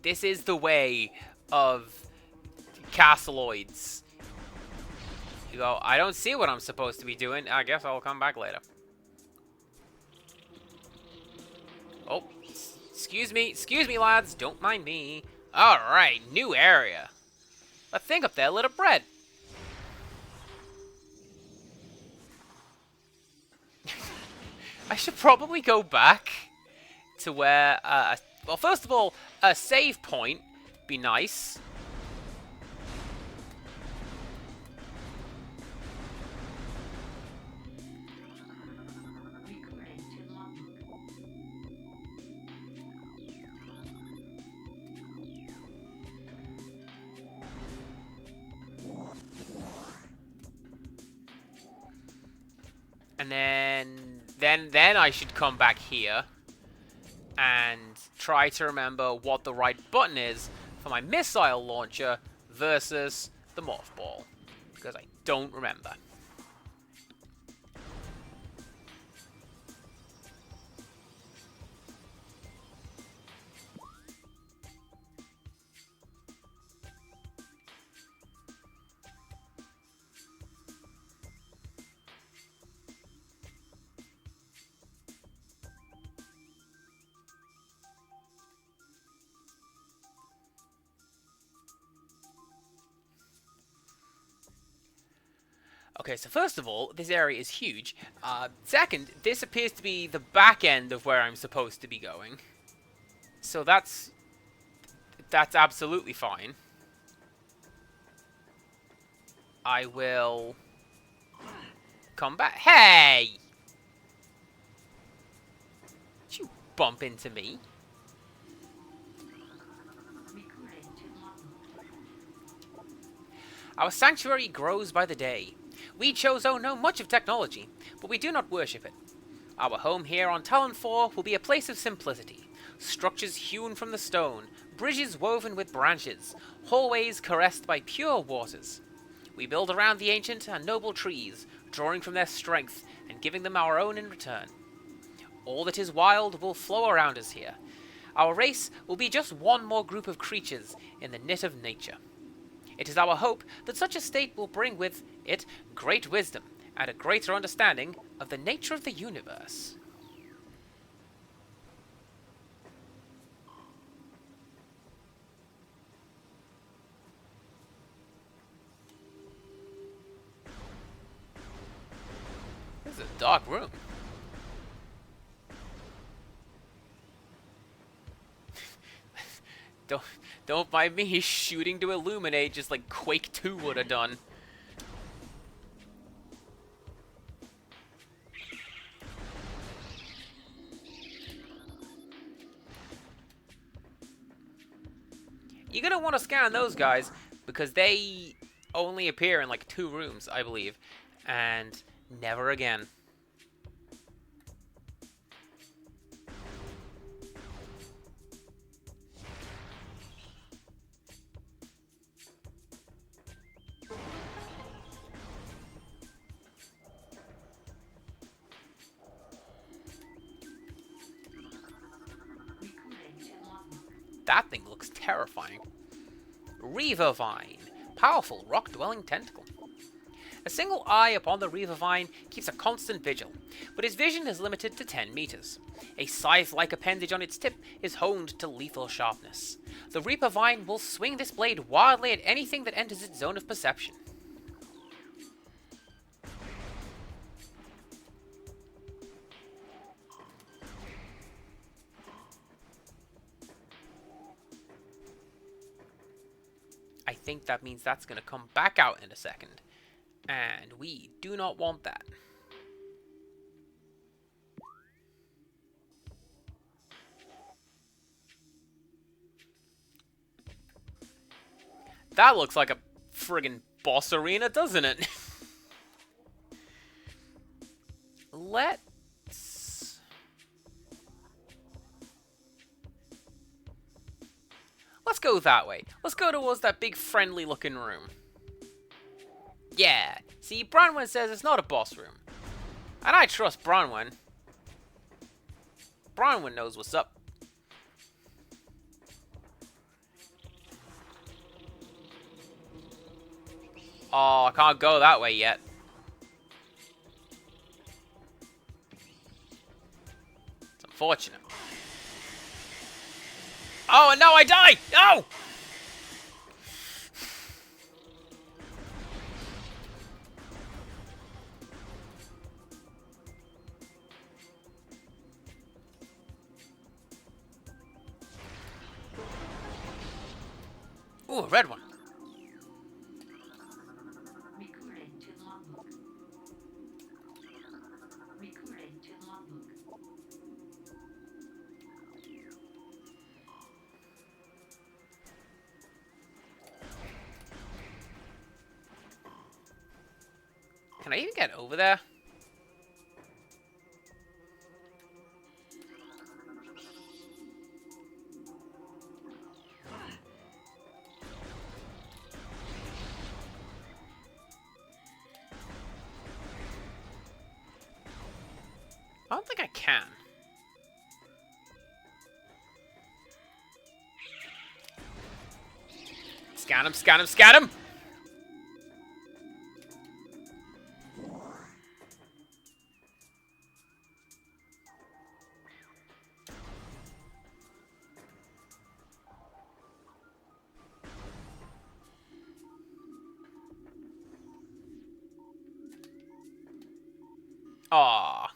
This is the way of Castleoids. You go, I don't see what I'm supposed to be doing. I guess I'll come back later. Oh, excuse me, lads. Don't mind me. Alright, new area. That thing up there lit up red. I should probably go back to where, well, first of all, a save point be nice. Recording to logbook. And then I should come back here and try to remember what the right button is for my missile launcher versus the morph ball, because I don't remember. Okay, so first of all, this area is huge. Second, this appears to be the back end of where I'm supposed to be going. So that's absolutely fine. I will come back. Hey! Did you bump into me? Recording to logbook. Our sanctuary grows by the day. We Chozo know much of technology, but we do not worship it. Our home here on Talon 4 will be a place of simplicity. Structures hewn from the stone, bridges woven with branches, hallways caressed by pure waters. We build around the ancient and noble trees, drawing from their strength and giving them our own in return. All that is wild will flow around us here. Our race will be just one more group of creatures in the knit of nature. It is our hope that such a state will bring with it great wisdom and a greater understanding of the nature of the universe. This is dark room. Don't don't mind me. He's shooting to illuminate, just like Quake 2 would have done. You're gonna want to scan those guys because they only appear in like 2 rooms, I believe, and never again. Recording to logbook. That thing looks terrifying. Reaver Vine. Powerful rock-dwelling tentacle. A single eye upon the Reaver Vine keeps a constant vigil, but his vision is limited to 10 meters. A scythe-like appendage on its tip is honed to lethal sharpness. The Reaper Vine will swing this blade wildly at anything that enters its zone of perception. I think that means that's going to come back out in a second. And we do not want that. That looks like a friggin' boss arena, doesn't it? Let's go that way. Let's go towards that big friendly looking room. Yeah. See, Bronwyn says it's not a boss room. And I trust Bronwyn. Bronwyn knows what's up. Oh, I can't go that way yet. It's unfortunate. Oh, and now I die! No! Ooh, a red one. Recording to logbook. Recording to logbook. Can I even get over there? I don't think I can. Scan him, scan him, scan him! Aww.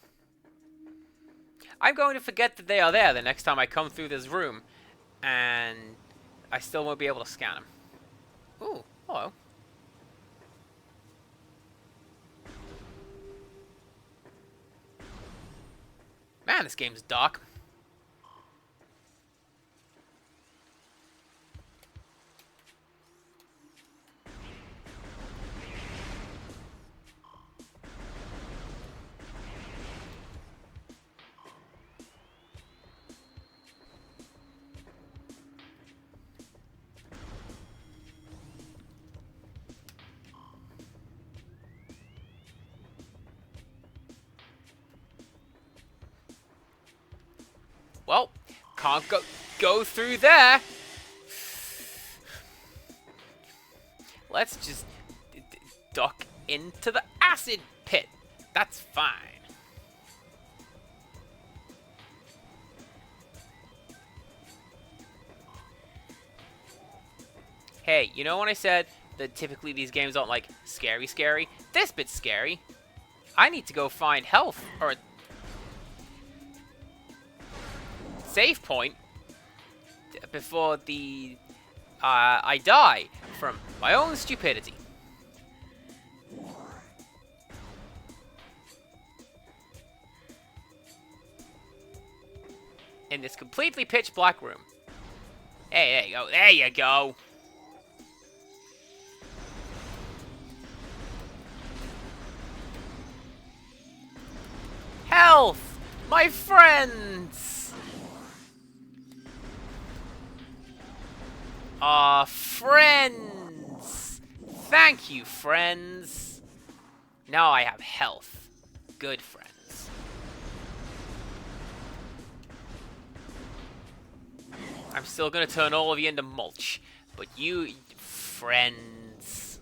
I'm going to forget that they are there the next time I come through this room. And I still won't be able to scan them. Ooh, hello. Man, this game's dark. Well, can't go through there. Let's just duck into the acid pit. That's fine. Hey, you know when I said that typically these games aren't like scary? This bit's scary. I need to go find health or a save point before I die from my own stupidity. In this completely pitch black room. Hey, there you go. There you go. Health! My friends! Friends! Thank you, friends. Now I have health. Good friends. I'm still gonna turn all of you into mulch. But you... friends...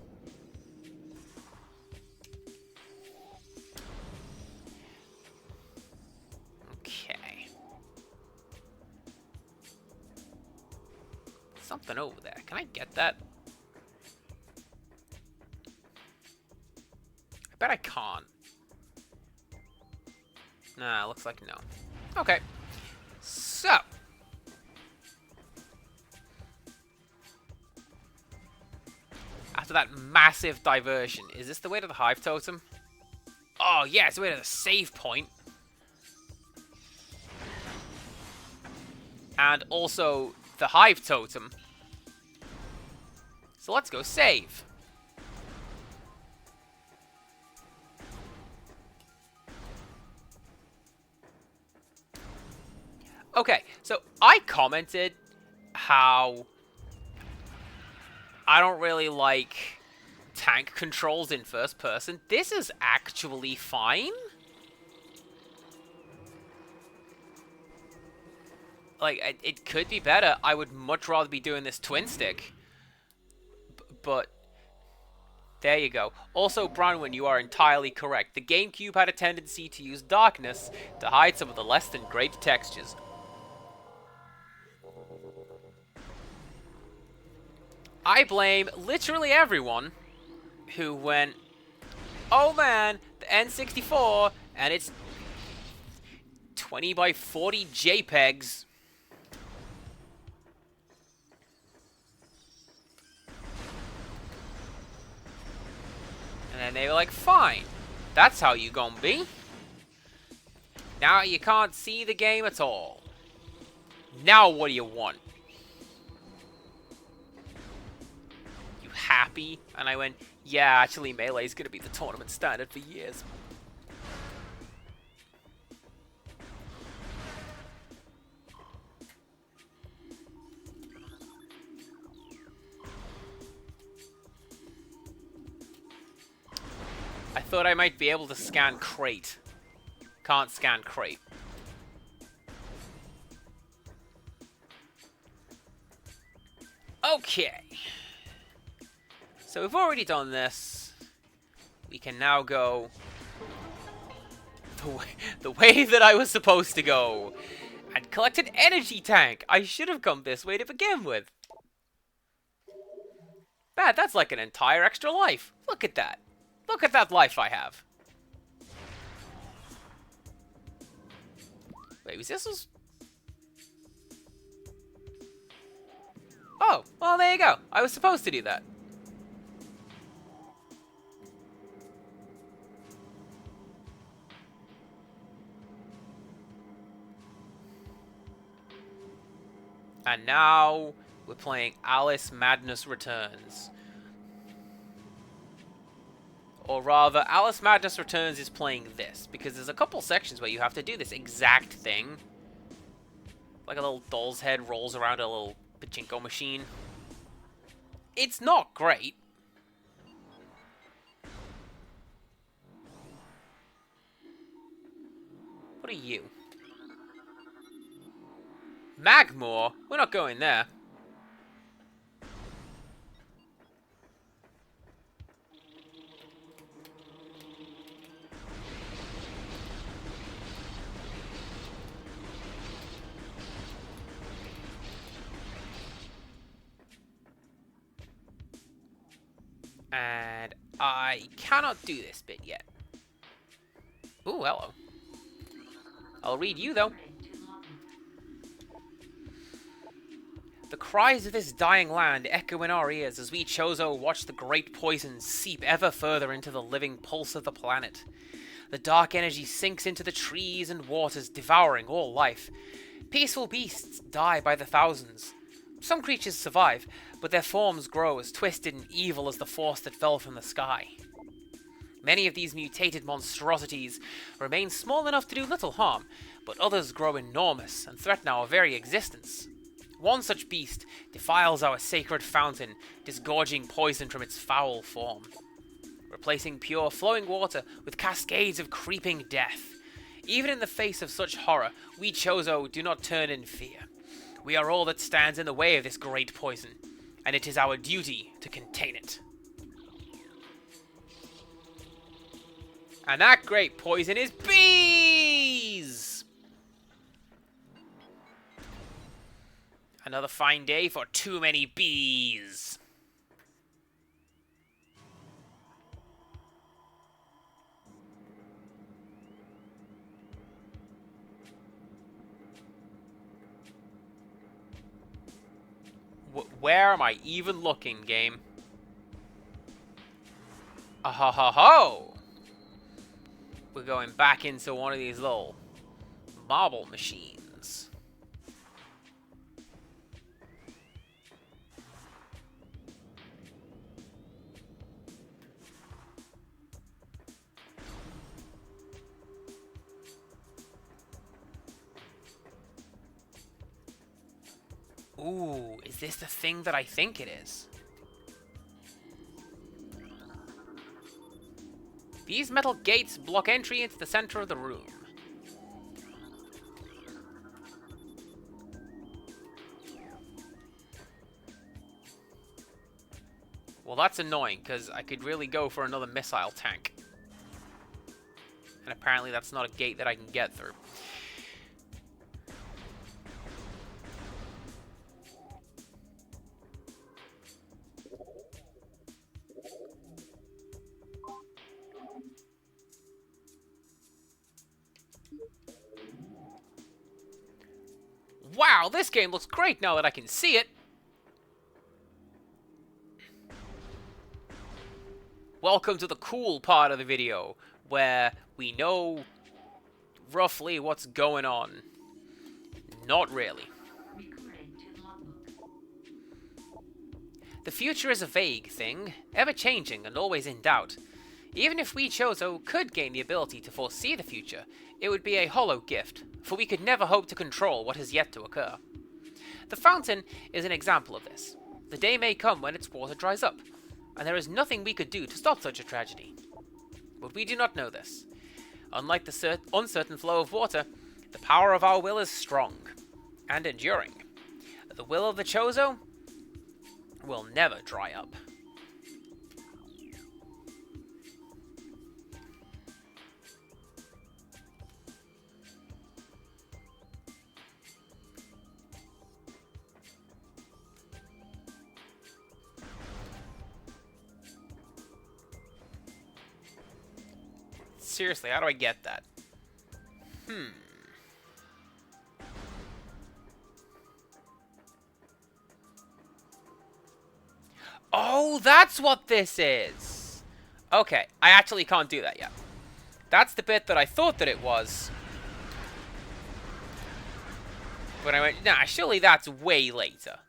Okay. Something over there. Can I get that? I bet I can't. Nah, looks like no. Okay. So. After that massive diversion, is this the way to the hive totem? Oh, yeah, it's the way to the save point. And also the hive totem. So let's go save. Okay, so I commented how I don't really like tank controls in first person. This is actually fine. Like, it could be better. I would much rather be doing this twin stick. But there you go. Also, Bronwyn, you are entirely correct. The GameCube had a tendency to use darkness to hide some of the less than great textures. I blame literally everyone who went, oh man, the N64, and it's 20 by 40 JPEGs. And then they were like, fine, that's how you gonna be. Now you can't see the game at all. Now what do you want? You happy? And I went, yeah, actually Melee is gonna be the tournament standard for years. I thought I might be able to scan crate. Can't scan crate. Okay. So we've already done this. We can now go the way that I was supposed to go. And collect an energy tank. I should have come this way to begin with. Man, that's like an entire extra life. Look at that. Look at that life I have. Wait, was this... Oh, well, there you go. I was supposed to do that. And now we're playing Alice Madness Returns. Or rather, Alice Madness Returns is playing this, because there's a couple sections where you have to do this exact thing. Like a little doll's head rolls around a little pachinko machine. It's not great. What are you? Magmore? We're not going there. And I cannot do this bit yet. Ooh, hello. I'll read you, though. Recording to logbook. The cries of this dying land echo in our ears as we Chozo watch the great poison seep ever further into the living pulse of the planet. The dark energy sinks into the trees and waters, devouring all life. Peaceful beasts die by the thousands. Some creatures survive, but their forms grow as twisted and evil as the force that fell from the sky. Many of these mutated monstrosities remain small enough to do little harm, but others grow enormous and threaten our very existence. One such beast defiles our sacred fountain, disgorging poison from its foul form, replacing pure flowing water with cascades of creeping death. Even in the face of such horror, we Chozo do not turn in fear. We are all that stands in the way of this great poison, and it is our duty to contain it. And that great poison is bees! Another fine day for too many bees. Where am I even looking, game? Ah ha ho! We're going back into one of these little marble machines. Ooh, is this the thing that I think it is? These metal gates block entry into the center of the room. Well, that's annoying, because I could really go for another missile tank. And apparently that's not a gate that I can get through. Wow, this game looks great now that I can see it. Welcome to the cool part of the video, where we know roughly what's going on. Not really. Recording to logbook. The future is a vague thing, ever-changing and always in doubt. Even if we Chozo could gain the ability to foresee the future, it would be a hollow gift, for we could never hope to control what has yet to occur. The fountain is an example of this. The day may come when its water dries up, and there is nothing we could do to stop such a tragedy. But we do not know this. Unlike the uncertain flow of water, the power of our will is strong and enduring. The will of the Chozo will never dry up. Seriously, how do I get that? Oh, that's what this is! Okay, I actually can't do that yet. That's the bit that I thought that it was. But I went, nah, surely that's way later.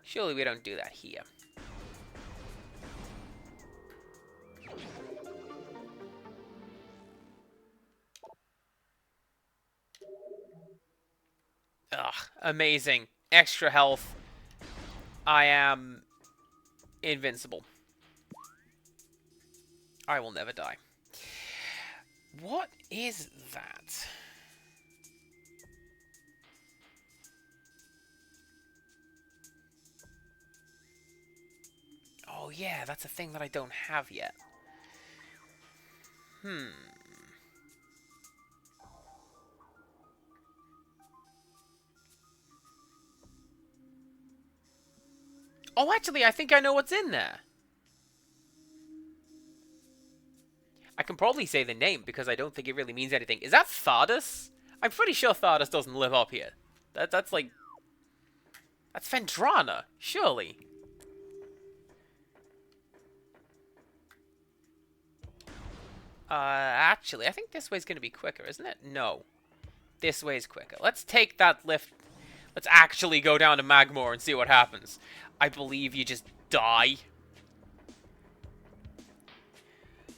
Surely we don't do that here. Ugh, amazing. Extra health. I am invincible. I will never die. What is that? Oh yeah, that's a thing that I don't have yet. Oh, actually, I think I know what's in there. I can probably say the name because I don't think it really means anything. Is that Thardus? I'm pretty sure Thardus doesn't live up here. That's like... That's Vendrana, surely. Actually, I think this way's going to be quicker, isn't it? No. This way's quicker. Let's take that lift. Let's actually go down to Magmore and see what happens. I believe you just die.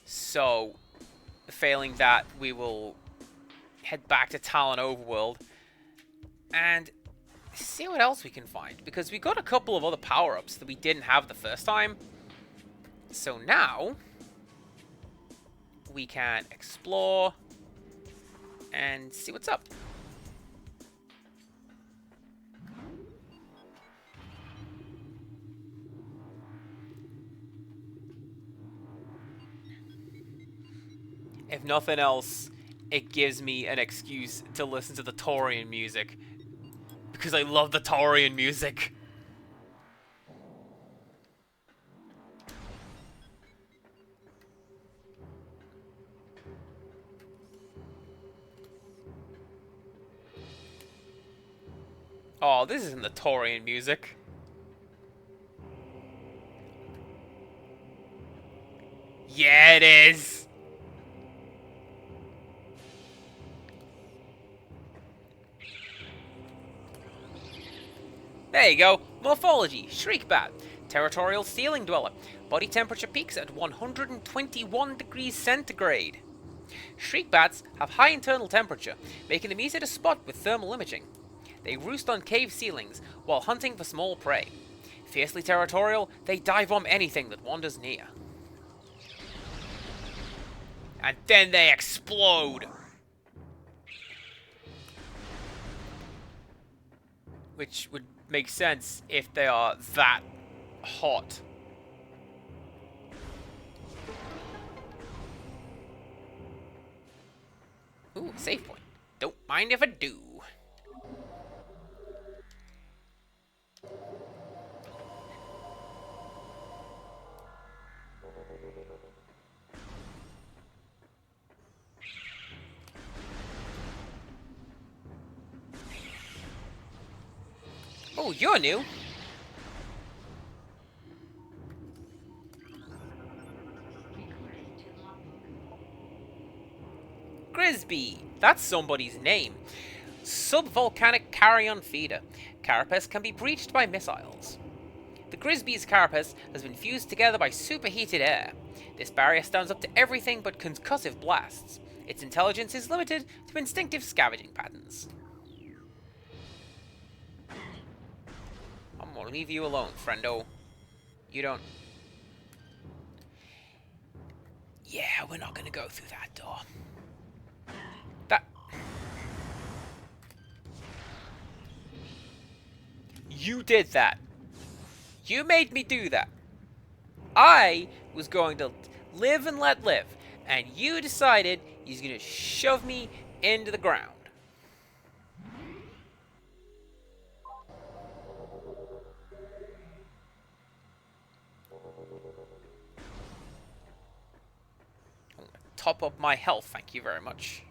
So, failing that, we will head back to Talon Overworld and see what else we can find. Because we got a couple of other power-ups that we didn't have the first time. So now, we can explore and see what's up. If nothing else, it gives me an excuse to listen to the Taurian music. Because I love the Taurian music. Oh, this isn't the Taurian music. Yeah, it is. There you go. Morphology. Shriekbat. Territorial ceiling dweller. Body temperature peaks at 121 degrees centigrade. Shriekbats have high internal temperature, making them easy to spot with thermal imaging. They roost on cave ceilings while hunting for small prey. Fiercely territorial, they dive bomb anything that wanders near. And then they explode! Which would make sense if they are that hot. Ooh, save point. Don't mind if I do. Oh, you're new. Grisby. That's somebody's name. Subvolcanic carrion feeder. Carapace can be breached by missiles. The Grisby's carapace has been fused together by superheated air. This barrier stands up to everything but concussive blasts. Its intelligence is limited to instinctive scavenging patterns. I'm gonna leave you alone, friendo. You don't... Yeah, we're not gonna go through that door. That... You did that. You made me do that. I was going to live and let live, and you decided he's gonna shove me into the ground. I'm gonna top up my health, thank you very much.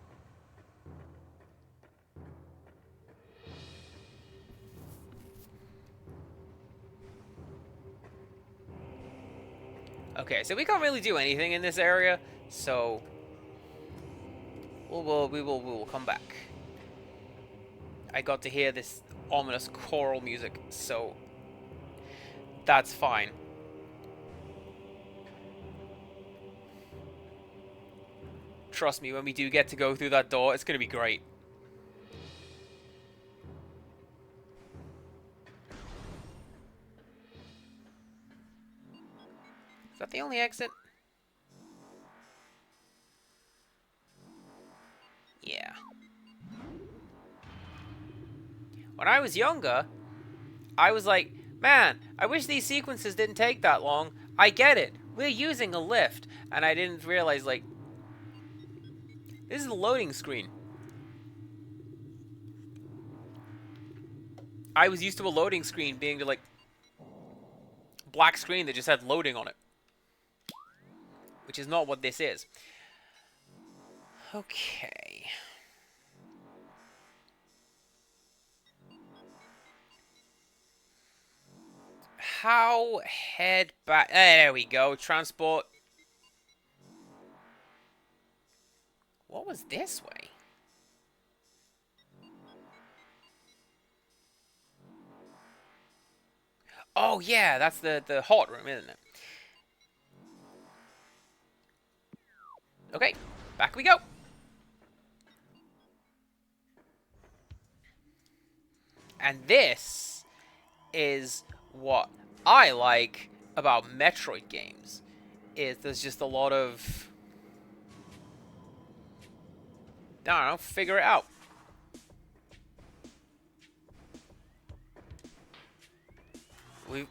Okay, so we can't really do anything in this area, so we will come back. I got to hear this ominous choral music, so that's fine. Trust me, when we do get to go through that door, it's gonna be great. Is that the only exit? Yeah. When I was younger, I was like, man, I wish these sequences didn't take that long. I get it. We're using a lift. And I didn't realize, like, this is the loading screen. I was used to a loading screen being, like, black screen that just had loading on it. Which is not what this is. Okay. How head back? There we go. Transport. What was this way? Oh yeah, that's the hot room, isn't it? Okay, back we go. And this is what I like about Metroid games. Is there's just a lot of, I don't know, figure it out.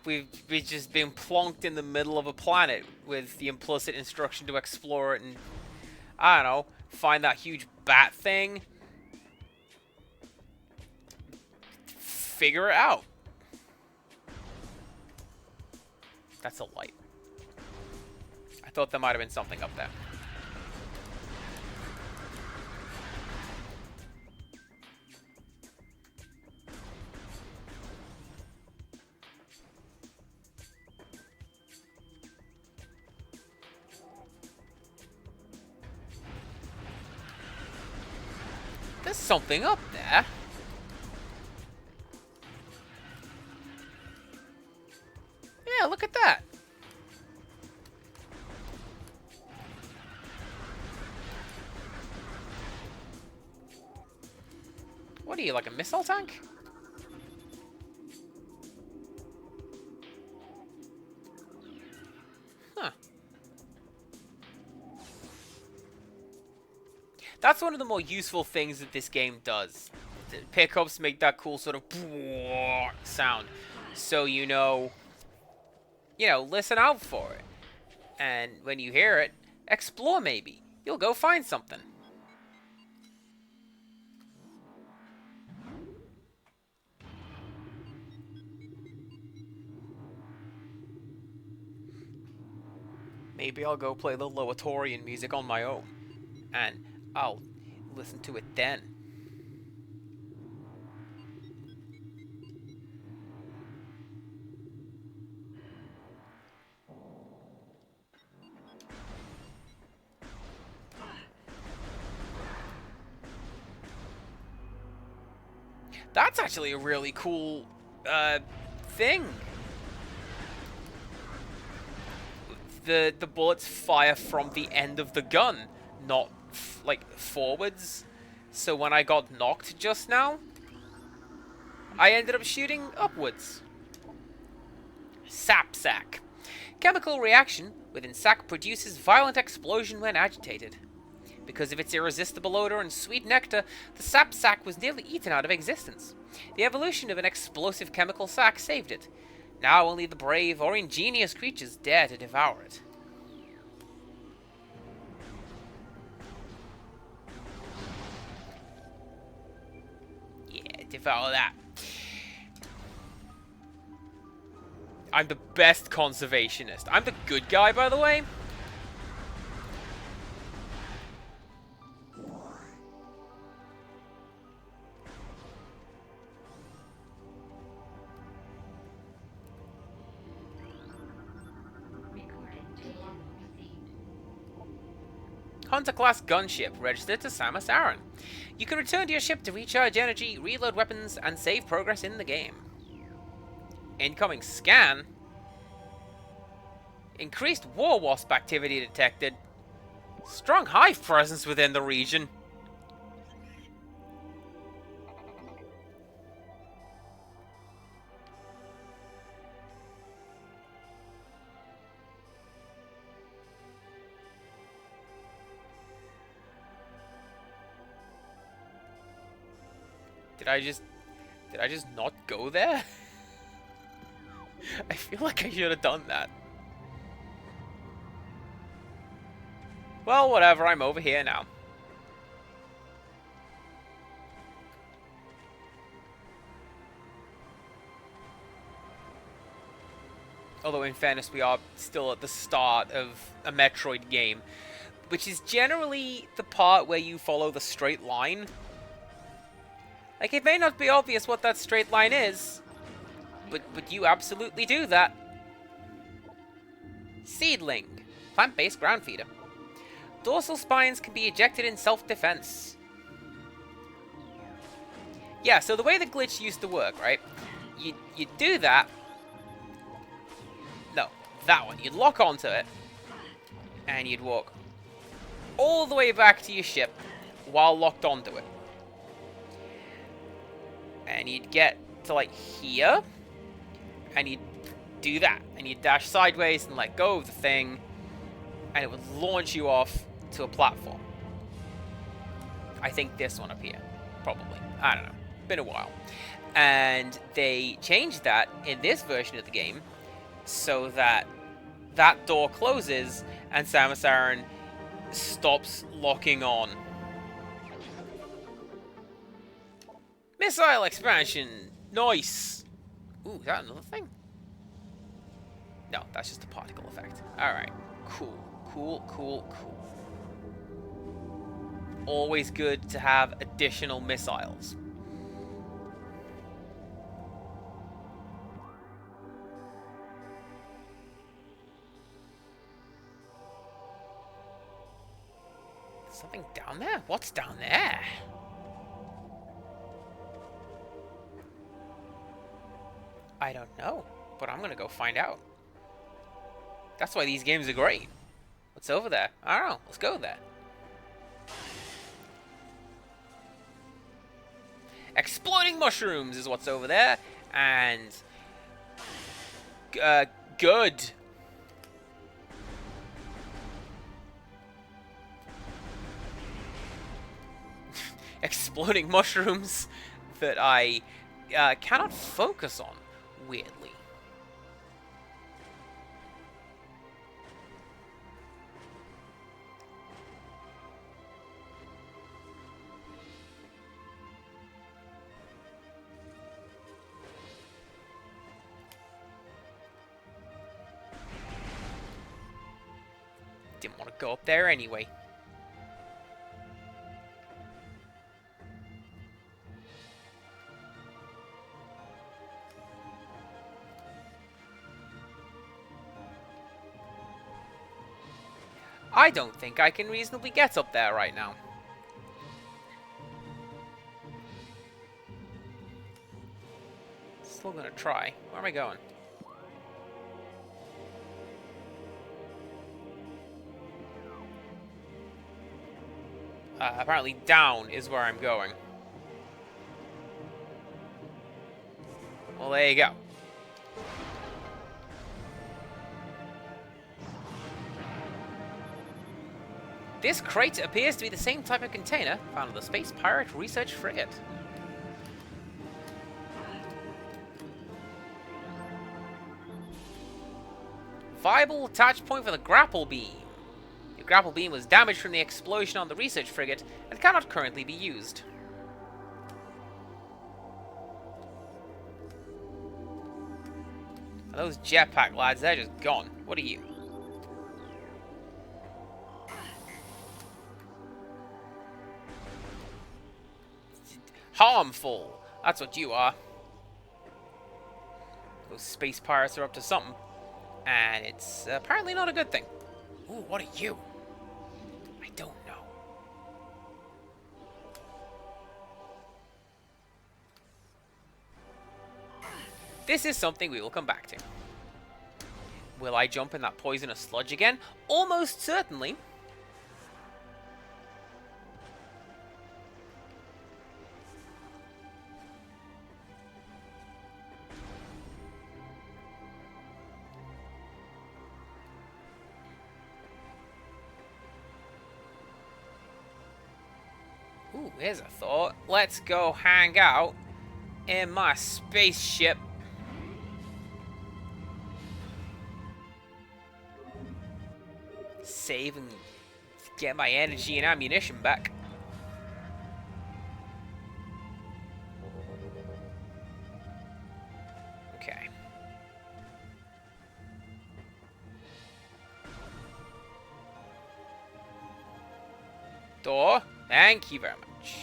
We've just been plonked in the middle of a planet with the implicit instruction to explore it and, I don't know, find that huge bat thing. Figure it out. That's a light. I thought there might have been something up there. There's something up there. Yeah, look at that. What are you, like a missile tank? Huh. That's one of the more useful things that this game does. The pickups make that cool sort of sound. So listen out for it. And when you hear it, explore maybe. You'll go find something. Maybe I'll go play the Lowatorian music on my own. And I'll listen to it then. That's actually a really cool thing. The bullets fire from the end of the gun, not like forwards. So when I got knocked just now, I ended up shooting upwards. Sap sac. Chemical reaction within sac produces violent explosion when agitated. Because of its irresistible odor and sweet nectar, the sap sac was nearly eaten out of existence. The evolution of an explosive chemical sac saved it. Now only the brave or ingenious creatures dare to devour it. Yeah, devour that. I'm the best conservationist. I'm the good guy, by the way. Hunter-class gunship, registered to Samus Aran. You can return to your ship to recharge energy, reload weapons, and save progress in the game. Incoming scan. Increased war wasp activity detected. Strong hive presence within the region. Did I just not go there? I feel like I should have done that. Well, whatever, I'm over here now. Although, in fairness, we are still at the start of a Metroid game. which is generally the part where you follow the straight line. Like, it may not be obvious what that straight line is, but you absolutely do that. Seedling. Plant-based ground feeder. Dorsal spines can be ejected in self-defense. Yeah, so the way the glitch used to work, right? You do that. No, that one. You'd lock onto it, and you'd walk all the way back to your ship while locked onto it. And you'd get to, like, here, and you'd do that. And you'd dash sideways and let go of the thing, and it would launch you off to a platform. I think this one up here. Probably. I don't know. Been a while. And they changed that in this version of the game so that that door closes and Samus Aran stops locking on. Missile expansion! Nice! Ooh, is that another thing? No, that's just a particle effect. Alright. Cool. Cool. Always good to have additional missiles. Something down there? What's down there? I don't know, but I'm gonna go find out. That's why these games are great. What's over there? I don't know. Let's go there. Exploding mushrooms is what's over there, and good. Exploding mushrooms that I cannot focus on, weirdly. Didn't want to go up there anyway. I don't think I can reasonably get up there right now. Still gonna try. Where am I going? Apparently down is where I'm going. Well, there you go. This crate appears to be the same type of container found on the Space Pirate Research Frigate. Viable attach point for the grapple beam. The grapple beam was damaged from the explosion on the research frigate and cannot currently be used. And those jetpack lads, they're just gone. What are you? Harmful. That's what you are. Those space pirates are up to something. And it's apparently not a good thing. Ooh, what are you? I don't know. This is something we will come back to. Will I jump in that poisonous sludge again? Almost certainly. Ooh, here's a thought. Let's go hang out in my spaceship. Save and get my energy and ammunition back. Okay. Door. Thank you very much.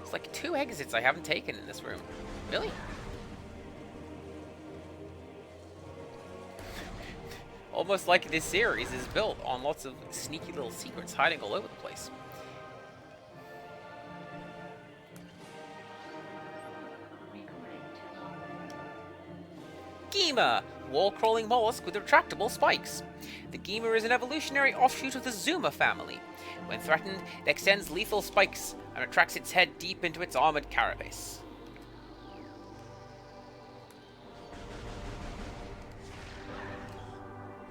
It's like 2 exits I haven't taken in this room. Really? Almost like this series is built on lots of sneaky little secrets hiding all over the place. Gema! Wall-crawling mollusk with retractable spikes. The Gema is an evolutionary offshoot of the Zuma family. When threatened, it extends lethal spikes and retracts its head deep into its armored carapace.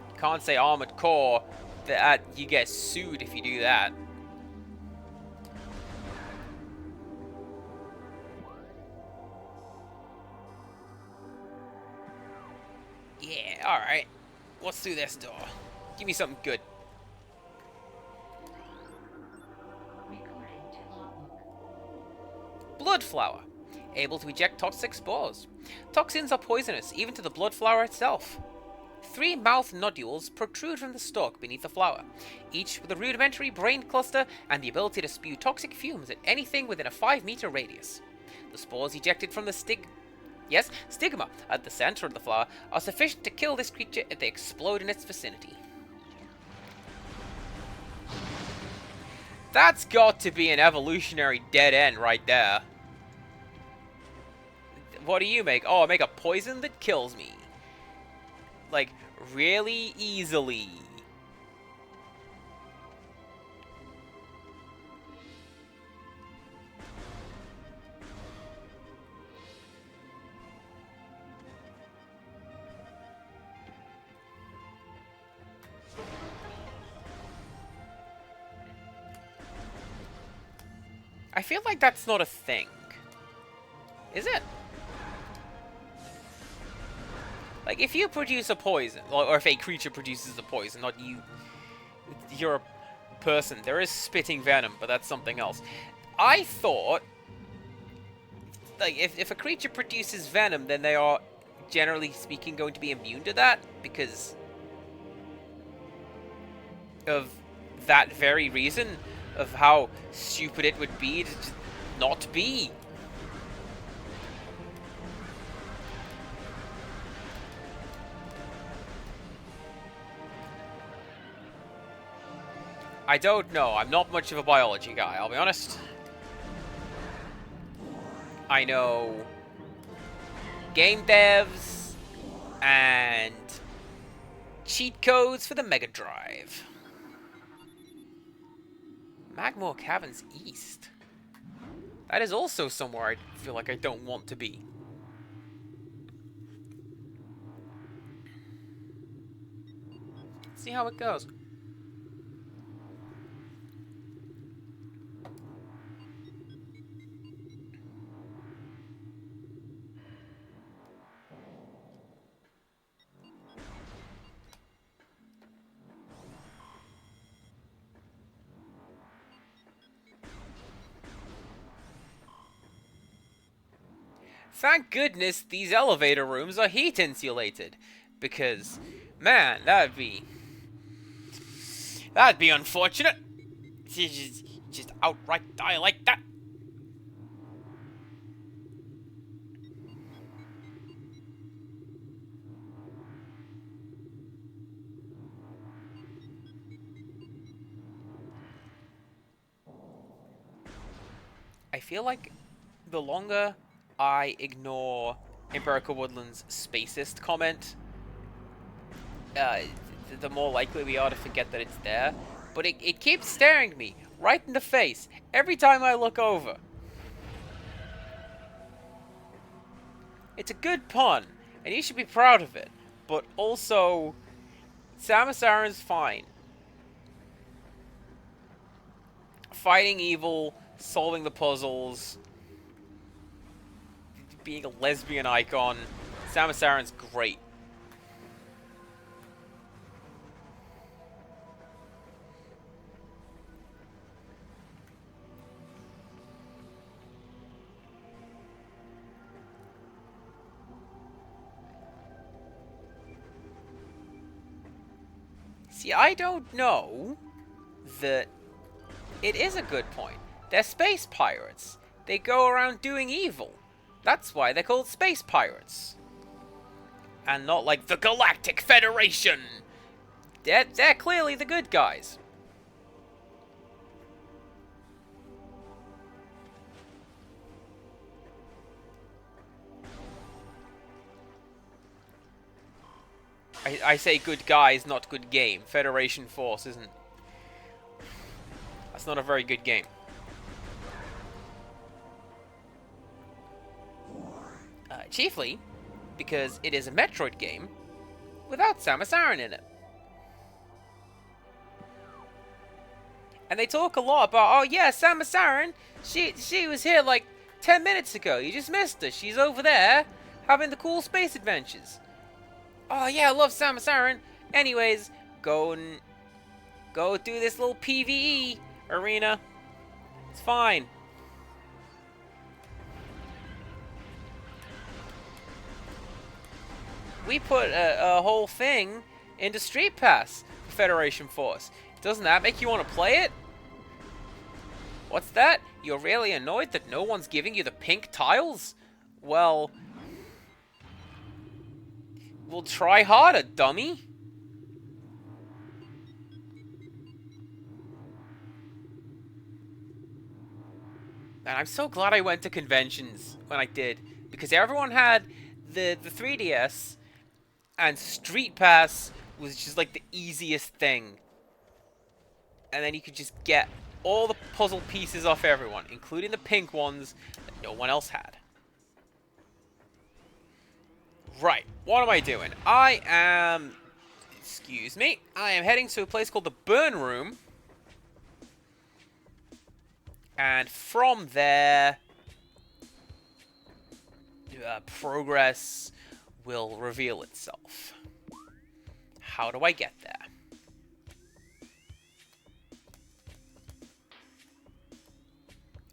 You can't say armored core, that you get sued if you do that. Yeah, alright. What's through this door? Give me something good. Blood flower. Able to eject toxic spores. Toxins are poisonous, even to the blood flower itself. 3 mouth nodules protrude from the stalk beneath the flower, each with a rudimentary brain cluster and the ability to spew toxic fumes at anything within a 5-meter radius. The spores ejected from the stigma at the center of the flower are sufficient to kill this creature if they explode in its vicinity. That's got to be an evolutionary dead end right there. What do you make? Oh, I make a poison that kills me. Like, really easily. I feel like that's not a thing. Is it? Like, if you produce a poison, or if a creature produces a poison, not you, you're a person, there is spitting venom, but that's something else. I thought, like, if a creature produces venom, then they are, generally speaking, going to be immune to that, because of that very reason, of how stupid it would be to just not be. I don't know. I'm not much of a biology guy, I'll be honest. I know game devs and cheat codes for the Mega Drive. Magmore Caverns East. That is also somewhere I feel like I don't want to be. See how it goes. Thank goodness these elevator rooms are heat insulated, because, man, that'd be unfortunate. Just outright die like that. I feel like the longer I ignore Empirical Woodland's spacist comment, the more likely we are to forget that it's there. But it keeps staring me right in the face every time I look over. It's a good pun, and you should be proud of it. But also, Samus Aran's fine. Fighting evil, solving the puzzles, being a lesbian icon. Samus Aran's great. See, I don't know that it is a good point. They're space pirates. They go around doing evil. That's why they're called space pirates. And not like the Galactic Federation. They're clearly the good guys. I say good guys, not good game. Federation Force isn't... That's not a very good game. Chiefly because it is a Metroid game without Samus Aran in it. And they talk a lot about, oh yeah, Samus Aran, she was here like 10 minutes ago. You just missed her. She's over there having the cool space adventures. Oh yeah, I love Samus Aran. Anyways, go do this little PvE arena. It's fine. We put a whole thing into Street Pass for Federation Force. Doesn't that make you want to play it? What's that? You're really annoyed that no one's giving you the pink tiles? Well, we'll try harder, dummy. And I'm so glad I went to conventions when I did, because everyone had the 3DS, and Street Pass was just like the easiest thing. And then you could just get all the puzzle pieces off everyone, including the pink ones that no one else had. Right, what am I doing? I am... Excuse me. I am heading to a place called the Burn Room. And from there... progress will reveal itself. How do I get there?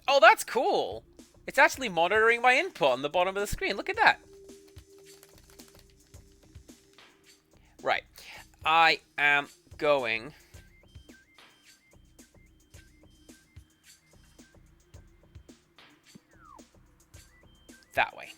Oh, that's cool! It's actually monitoring my input on the bottom of the screen. Look at that. Right. I am going... that way.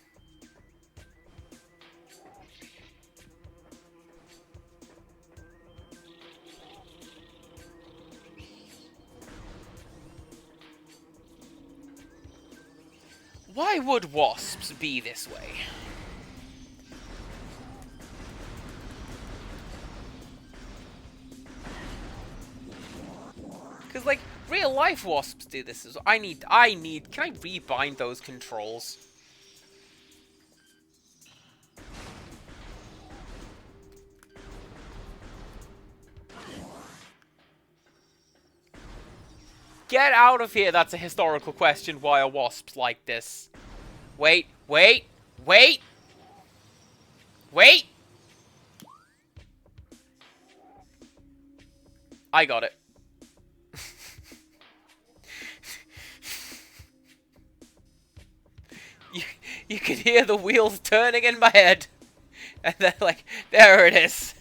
Why would wasps be this way? Because, like, real life wasps do this as well. I need, can I rebind those controls? Get out of here, that's a historical question. Why are wasps like this? Wait, wait, wait! Wait! I got it. You can hear the wheels turning in my head. And then, like, there it is.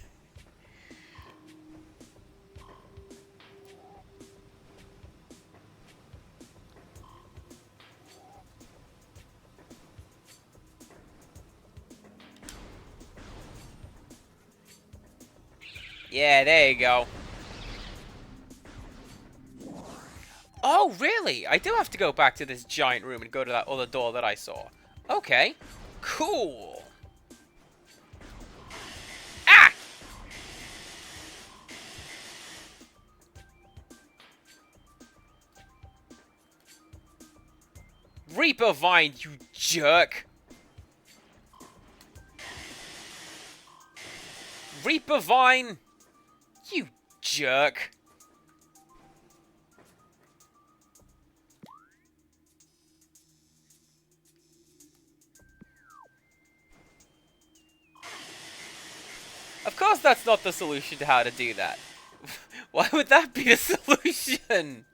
Yeah, there you go. Oh, really? I do have to go back to this giant room and go to that other door that I saw. Okay. Cool. Ah! Reaper Vine, you jerk. Reaper Vine, you jerk. Of course that's not the solution to how to do that. Why would that be the solution?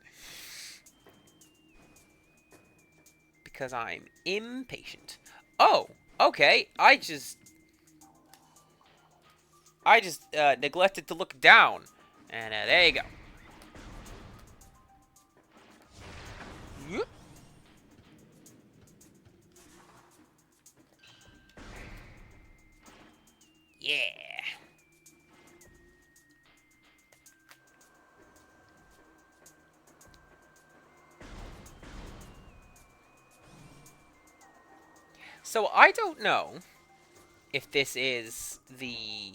Because I'm impatient. Oh, okay. I just neglected to look down. And there you go. Whoop. Yeah. So I don't know if this is the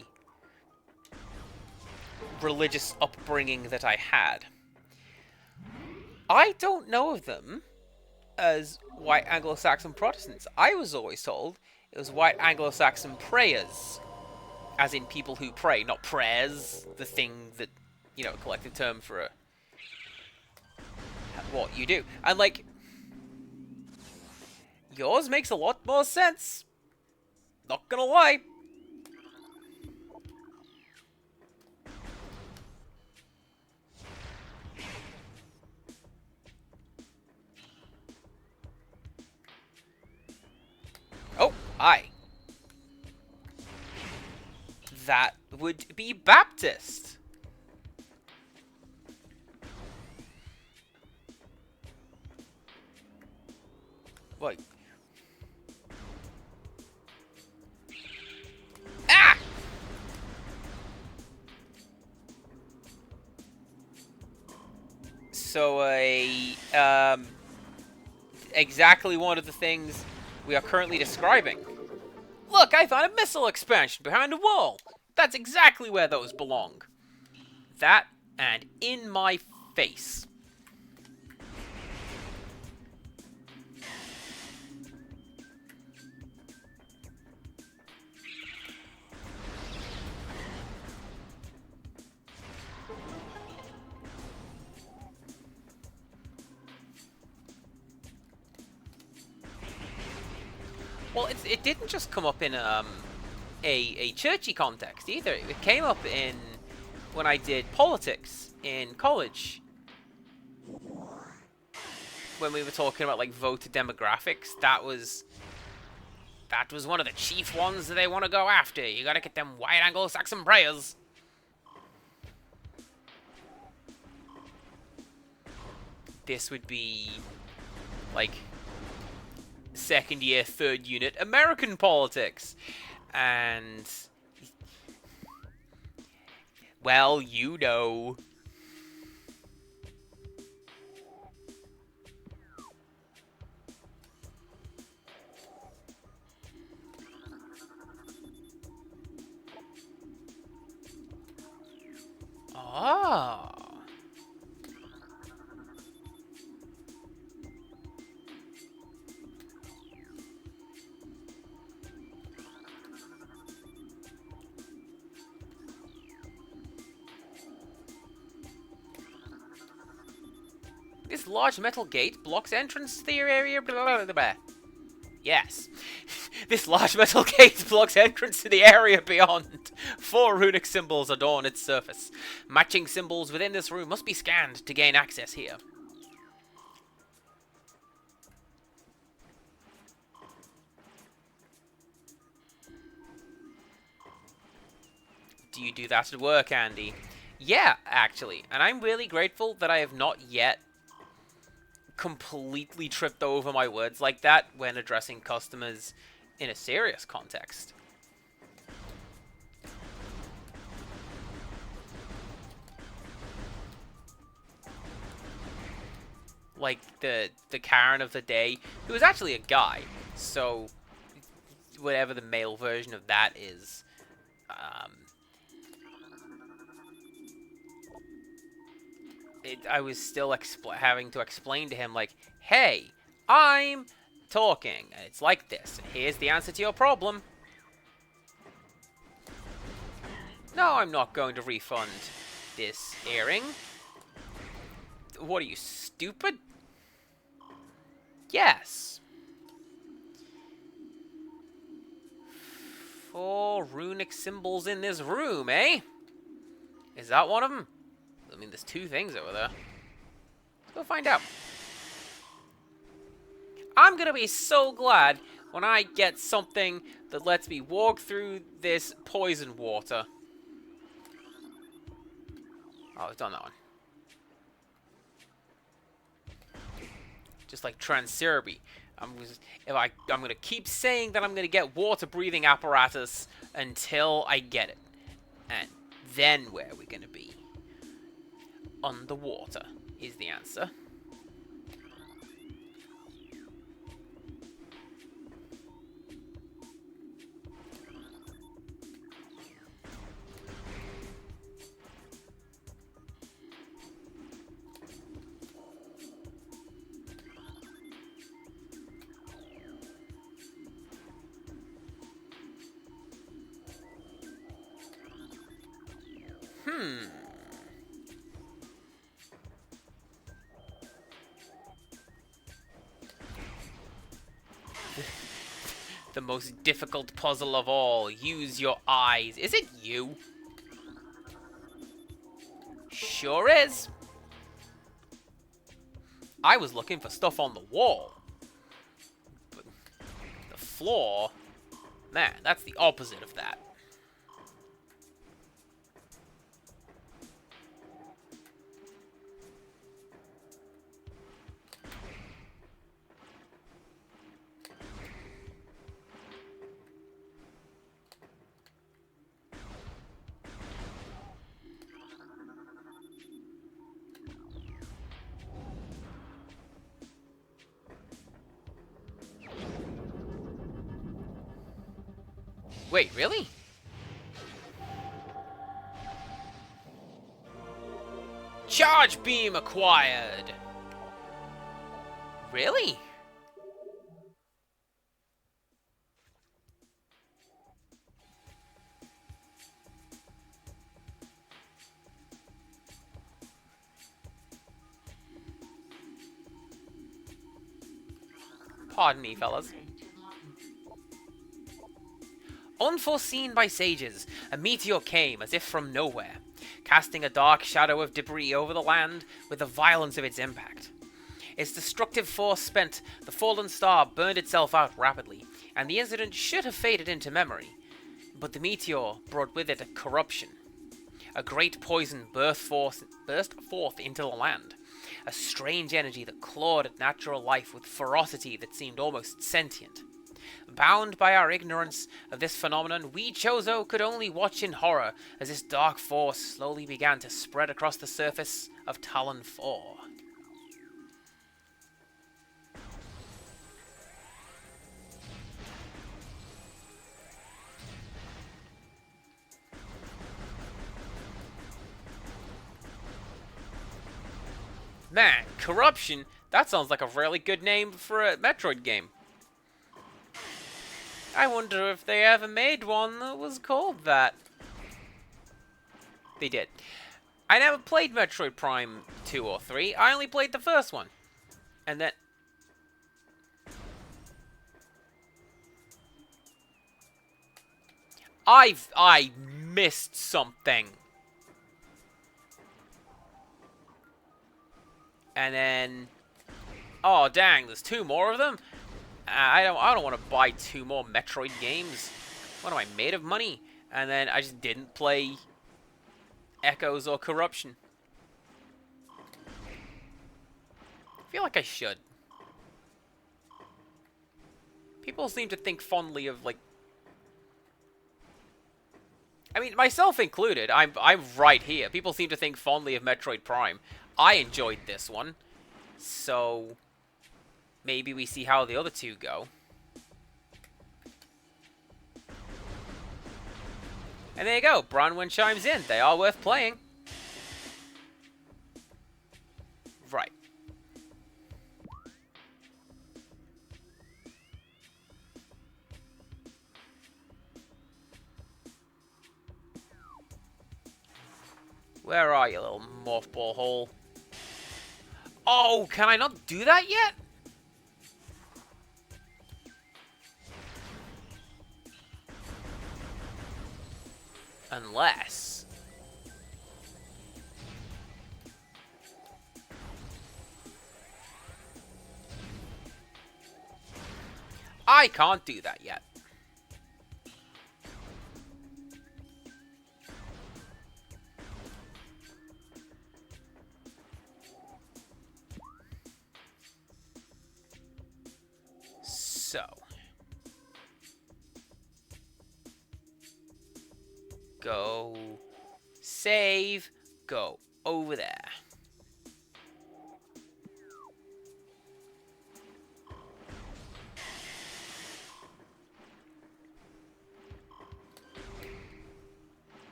religious upbringing that I had. I don't know of them as white Anglo-Saxon Protestants. I was always told it was white Anglo-Saxon prayers, as in people who pray, not prayers, the thing that, you know, a collective term for what you do. And, like, yours makes a lot more sense. Not gonna lie. Oh, hi. That would be Baptist. What? Ah! So, exactly one of the things we are currently describing. Look, I found a missile expansion behind a wall. That's exactly where those belong. That and in my face. Well, it didn't just come up in a churchy context either. It came up in when I did politics in college. When we were talking about like voter demographics, that was one of the chief ones that they want to go after. You gotta get them white Anglo-Saxon prayers. This would be like second year, third unit American politics. And well, you know. Oh. This large metal gate blocks entrance to the area. Blah, blah, blah, blah. Yes. This large metal gate blocks entrance to the area beyond. 4 runic symbols adorn its surface. Matching symbols within this room must be scanned to gain access here. Do you do that at work, Andy? Yeah, actually. And I'm really grateful that I have not yet completely tripped over my words like that when addressing customers in a serious context. Like the Karen of the day, who was actually a guy, so whatever the male version of that is, I was still having to explain to him, like, hey, I'm talking, and it's like this, and here's the answer to your problem. No, I'm not going to refund this earring. What are you, stupid? Yes. 4 runic symbols in this room, eh? Is that one of them? I mean, there's 2 things over there. Let's go find out. I'm gonna be so glad when I get something that lets me walk through this poison water. Oh, I've done that one. Just like Transurby. I'm gonna keep saying that I'm gonna get water breathing apparatus until I get it. And then where are we gonna be? Underwater is the answer. The most difficult puzzle of all. Use your eyes. Is it you? Sure is. I was looking for stuff on the wall. But the floor... Man, that's the opposite of that. Wait, really? Charge beam acquired! Really? Pardon me, fellas. Unforeseen by sages, a meteor came as if from nowhere, casting a dark shadow of debris over the land with the violence of its impact. Its destructive force spent, the fallen star burned itself out rapidly, and the incident should have faded into memory. But the meteor brought with it a corruption. A great poison burst forth into the land, a strange energy that clawed at natural life with ferocity that seemed almost sentient. Bound by our ignorance of this phenomenon, we Chozo could only watch in horror as this dark force slowly began to spread across the surface of Talon 4. Man, Corruption? That sounds like a really good name for a Metroid game. I wonder if they ever made one that was called that. They did. I never played Metroid Prime 2 or 3. I only played the first one. And then... I missed something. And then... Oh, dang, there's 2 more of them? I don't want to buy 2 more Metroid games. What am I, made of money? And then I just didn't play Echoes or Corruption. I feel like I should. People seem to think fondly of, like... I mean, myself included. I'm right here. People seem to think fondly of Metroid Prime. I enjoyed this one. So... maybe we see how the other 2 go. And there you go. Bronwyn chimes in. They are worth playing. Right. Where are you, little mothball hole? Oh, can I not do that yet? Unless... I can't do that yet. Go. Save. Go. Over there.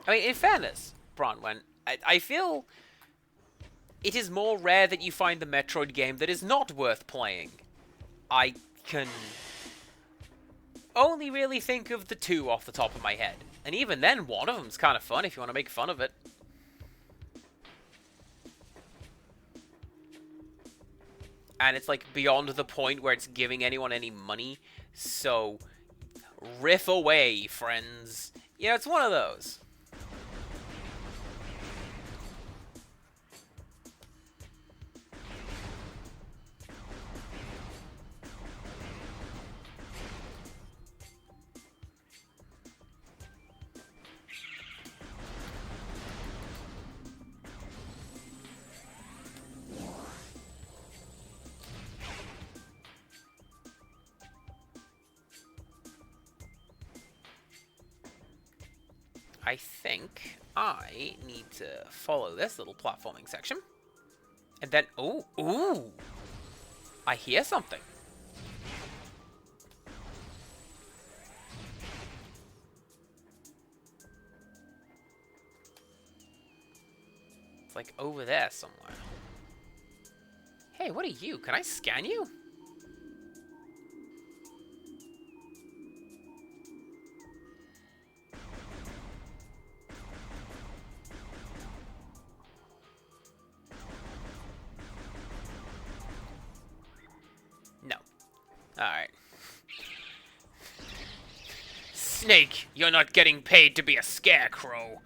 I mean, in fairness, Bronwyn, I feel it is more rare that you find the Metroid game that is not worth playing. I can only really think of the two off the top of my head. And even then, one of them's kind of fun if you want to make fun of it. And it's like beyond the point where it's giving anyone any money. So, riff away, friends. Yeah, it's one of those. I think I need to follow this little platforming section. And then, ooh, I hear something. It's like over there somewhere. Hey, what are you? Can I scan you? No. Alright. Snake, you're not getting paid to be a scarecrow.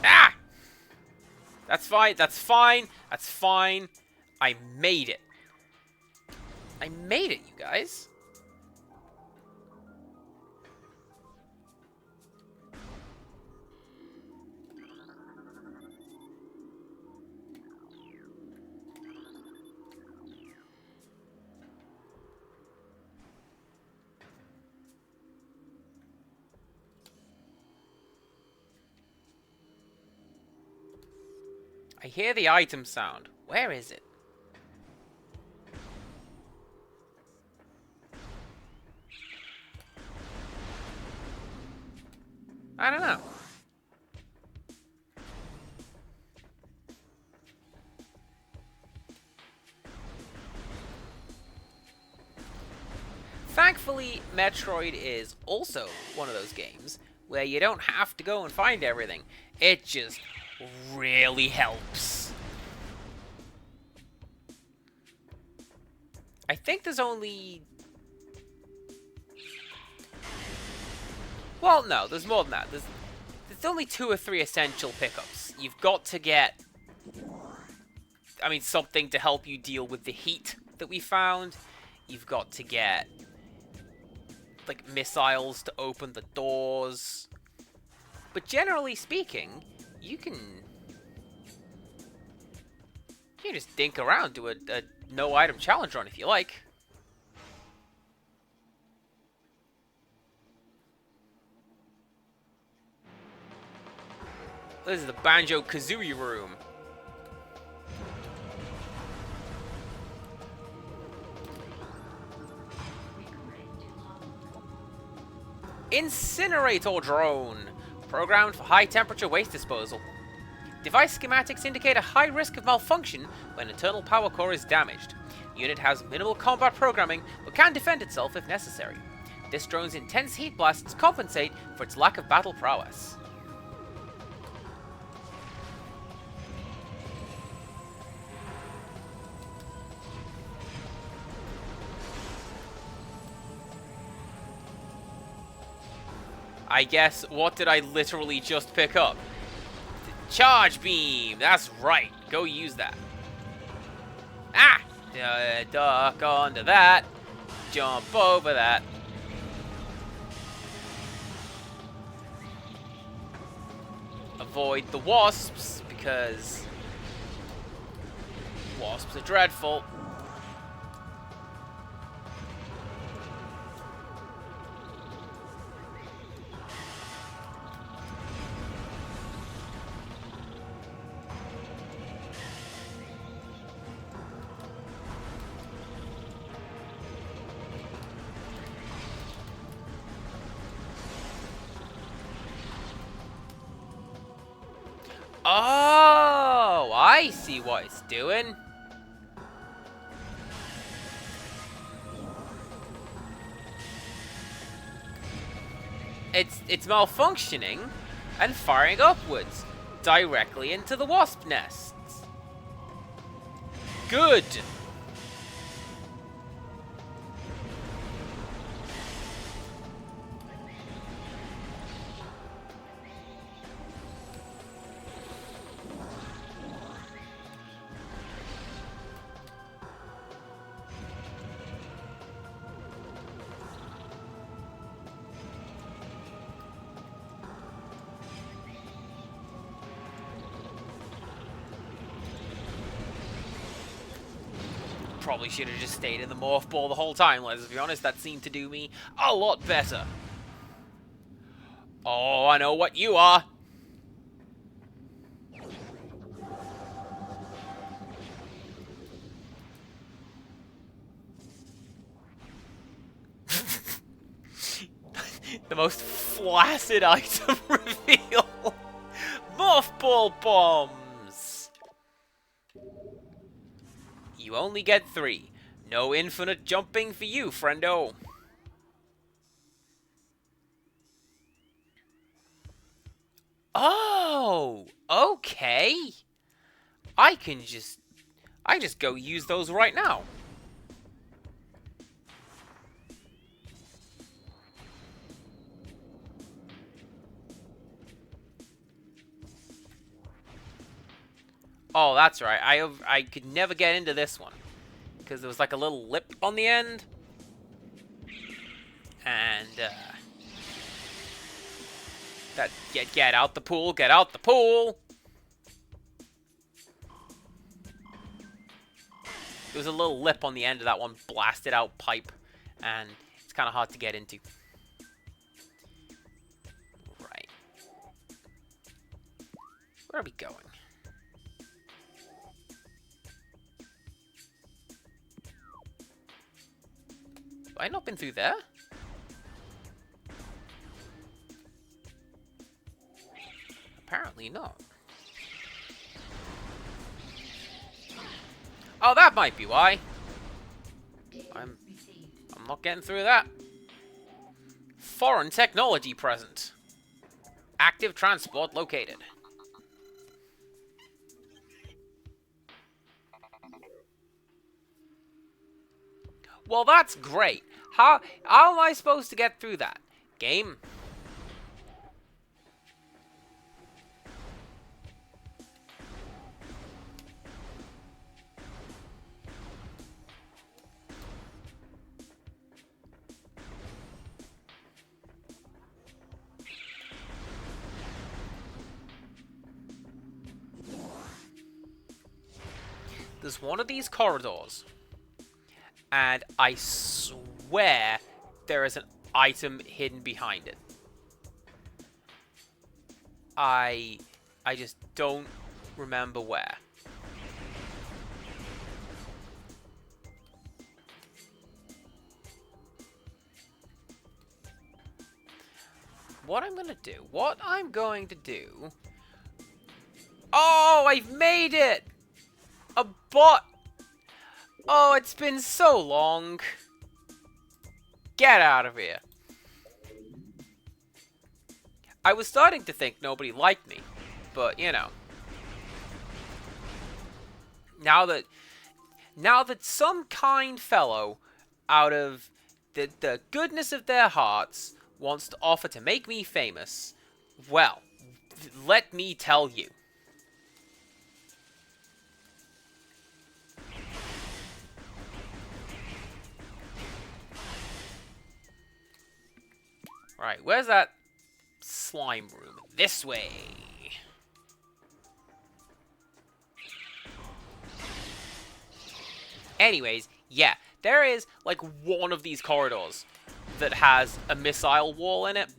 Ah! That's fine, that's fine, that's fine. I made it. I made it, you guys. I hear the item sound. Where is it? I don't know. Thankfully, Metroid is also one of those games where you don't have to go and find everything. It just really helps. I think there's only... Well, no, there's more than that. There's only 2 or 3 essential pickups. You've got to get... I mean, something to help you deal with the heat that we found. You've got to get... like, missiles to open the doors. But generally speaking, you can just dink around, do a no-item challenge run if you like. This is the Banjo-Kazooie room. Incinerator drone, programmed for high-temperature waste disposal. Device schematics indicate a high risk of malfunction when internal power core is damaged. Unit has minimal combat programming, but can defend itself if necessary. This drone's intense heat blasts compensate for its lack of battle prowess. I guess, what did I literally just pick up? Charge beam! That's right. Go use that. Ah! Duck onto that. Jump over that. Avoid the wasps, because Wasps are dreadful. Oh, I see what it's doing. It's malfunctioning and firing upwards directly into the wasp nests. Good. Probably should have just stayed in the morph ball the whole time, let's be honest. That seemed to do me a lot better. Oh, I know what you are. The most flaccid item reveal. Morph ball bombs. You only get 3. No infinite jumping for you, friendo. Oh, okay. I just go use those right now. Oh, that's right. I could never get into this one because there was like a little lip on the end, and that get out the pool, get out the pool. There was a little lip on the end of that one blasted out pipe, and it's kind of hard to get into. Right. Where are we going? Have I not been through there? Apparently not. Oh, that might be why. I'm not getting through that. Foreign technology present. Active transport located. Well, that's great. How am I supposed to get through that? Game? There's one of these corridors, and I swear there is an item hidden behind it. I just don't remember where. What I'm going to do... Oh, I've made it! A bot! Oh, it's been so long. Get out of here. I was starting to think nobody liked me, but you know. Now that some kind fellow, out of the goodness of their hearts, wants to offer to make me famous, well, let me tell you. Right, where's that slime room? This way. Anyways, yeah, there is like one of these corridors that has a missile wall in it,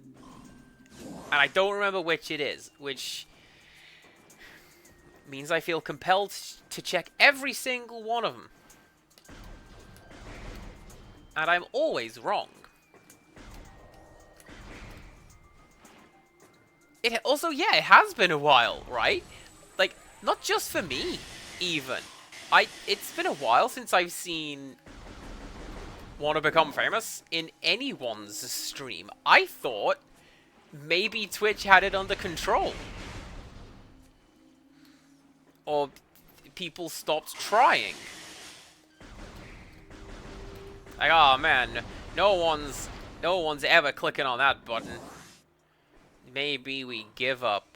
and I don't remember which it is, which means I feel compelled to check every single one of them. And I'm always wrong. It also, yeah, it has been a while, right? Like, not just for me, even. It's been a while since I've seen Wanna Become Famous in anyone's stream. I thought maybe Twitch had it under control. Or people stopped trying. Like, oh man, no one's ever clicking on that button. Maybe we give up.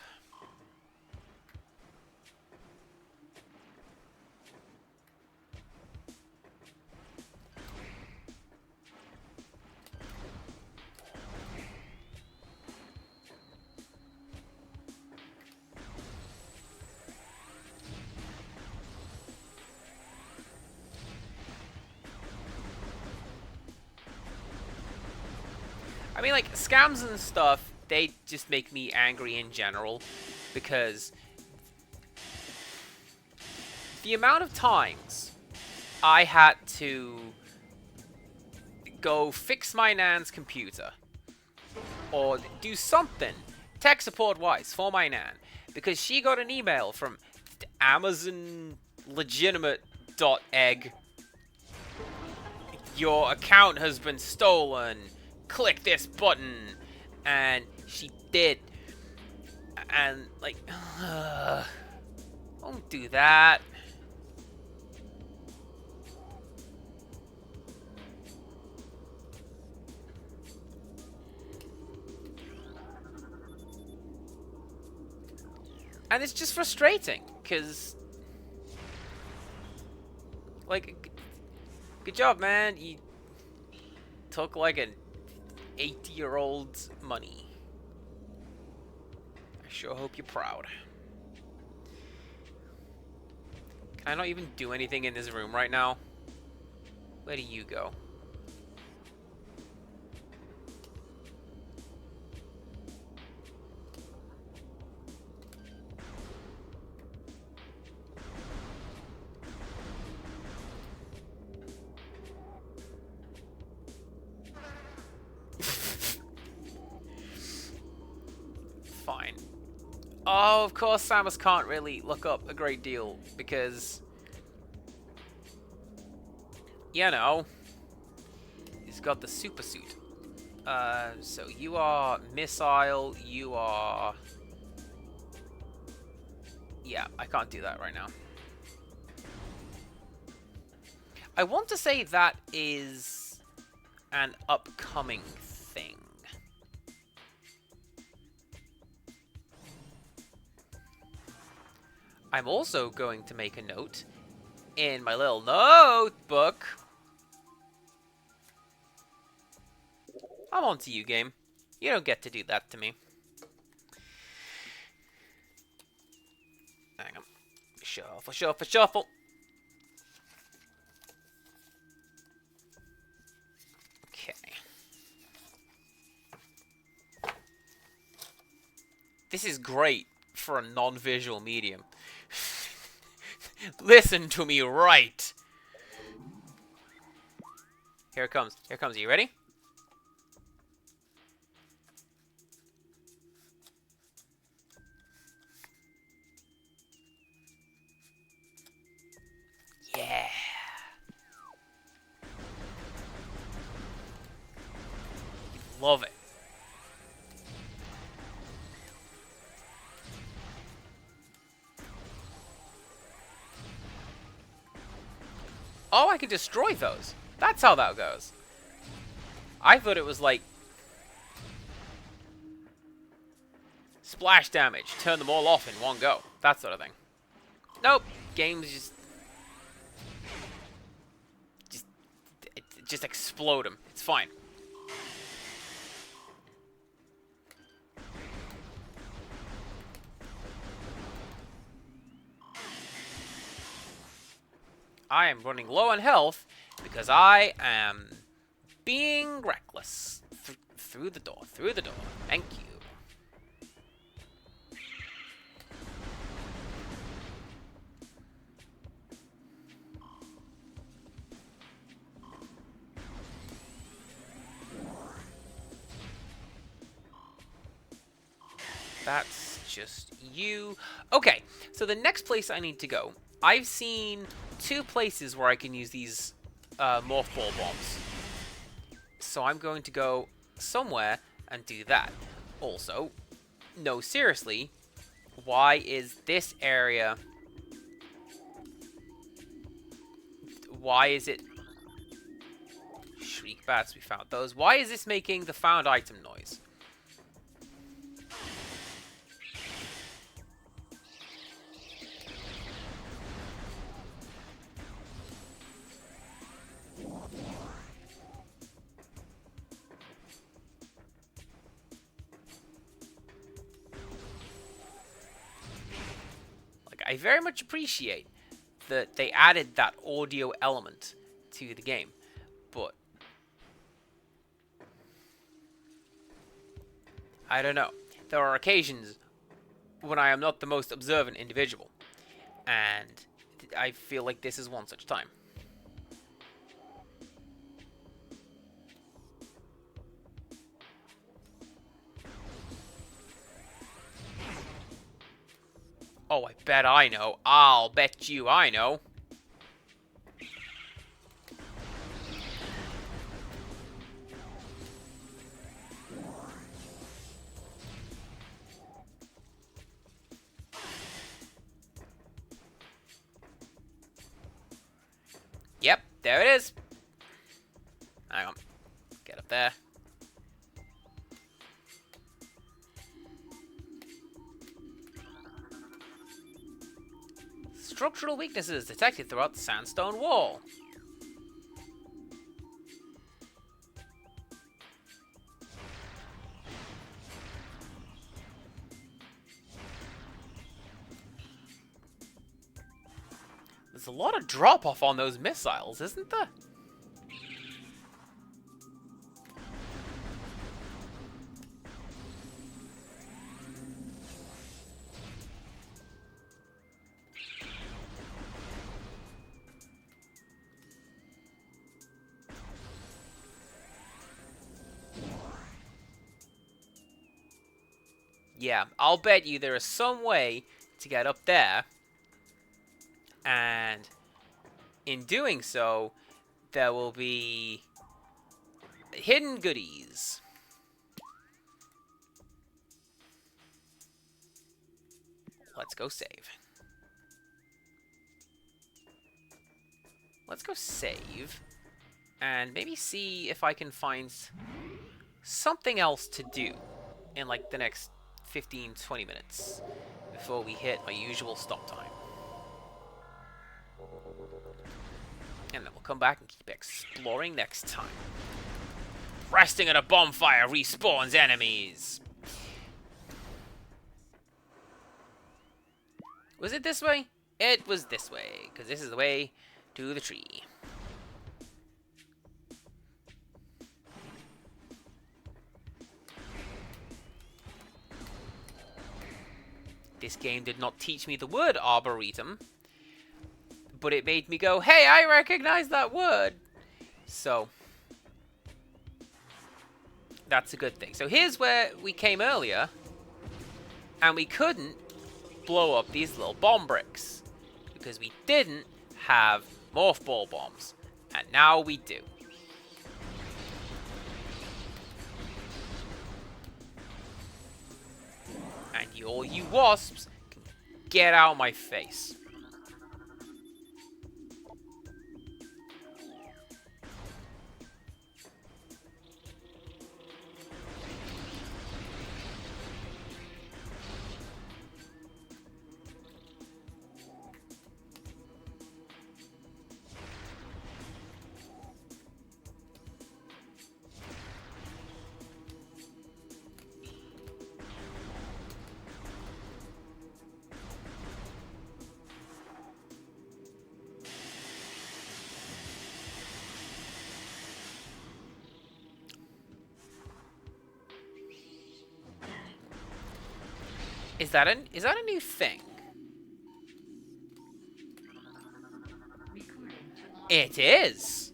I mean, like, scams and stuff, they just make me angry in general, because the amount of times I had to go fix my nan's computer, or do something tech support-wise for my nan, because she got an email from Amazon legitimate.egg. Your account has been stolen. Click this button. And she did. And, like, don't do that. And it's just frustrating, because, like, good job, man. You took, like, an 80-year-old's money. I sure hope you're proud. Can I not even do anything in this room right now? Where do you go? Fine. Oh, of course Samus can't really look up a great deal, because, you know, he's got the super suit. So you are missile, you are... Yeah, I can't do that right now. I want to say that is an upcoming thing. I'm also going to make a note in my little notebook. I'm on to you, game. You don't get to do that to me. Hang on. Shuffle, shuffle, shuffle. Okay. This is great for a non-visual medium. Listen to me right. Here it comes. Here it comes. Are you ready? Yeah. Love it. Oh, I can destroy those. That's how that goes. I thought it was like splash damage, turn them all off in one go. That sort of thing. Nope. Games just explode them. It's fine. I am running low on health because I am being reckless. Through the door. Through the door. Thank you. That's just you. Okay, so the next place I need to go. I've seen 2 places where I can use these morph ball bombs. So I'm going to go somewhere and do that. Also, no, seriously, why is this area... Why is it... Shriek bats, we found those. Why is this making the found item noise? I very much appreciate that they added that audio element to the game, but I don't know. There are occasions when I am not the most observant individual, and I feel like this is one such time. Oh, I bet I know. I'll bet you I know. Yep, there it is. Hang on. Get up there. Structural weaknesses detected throughout the sandstone wall. There's a lot of drop-off on those missiles, isn't there? Yeah, I'll bet you there is some way to get up there, and in doing so, there will be hidden goodies. Let's go save. Let's go save, and maybe see if I can find something else to do in like the next 15-20 minutes before we hit my usual stop time. And then we'll come back and keep exploring next time. Resting at a bonfire respawns enemies. Was it this way? It was this way, because this is the way to the tree. This game did not teach me the word arboretum, but it made me go, hey, I recognize that word. So, that's a good thing. So here's where we came earlier, and we couldn't blow up these little bomb bricks, because we didn't have morph ball bombs, and now we do. And all you wasps can get out of my face. Is that a new thing? Recording to logbook. It is!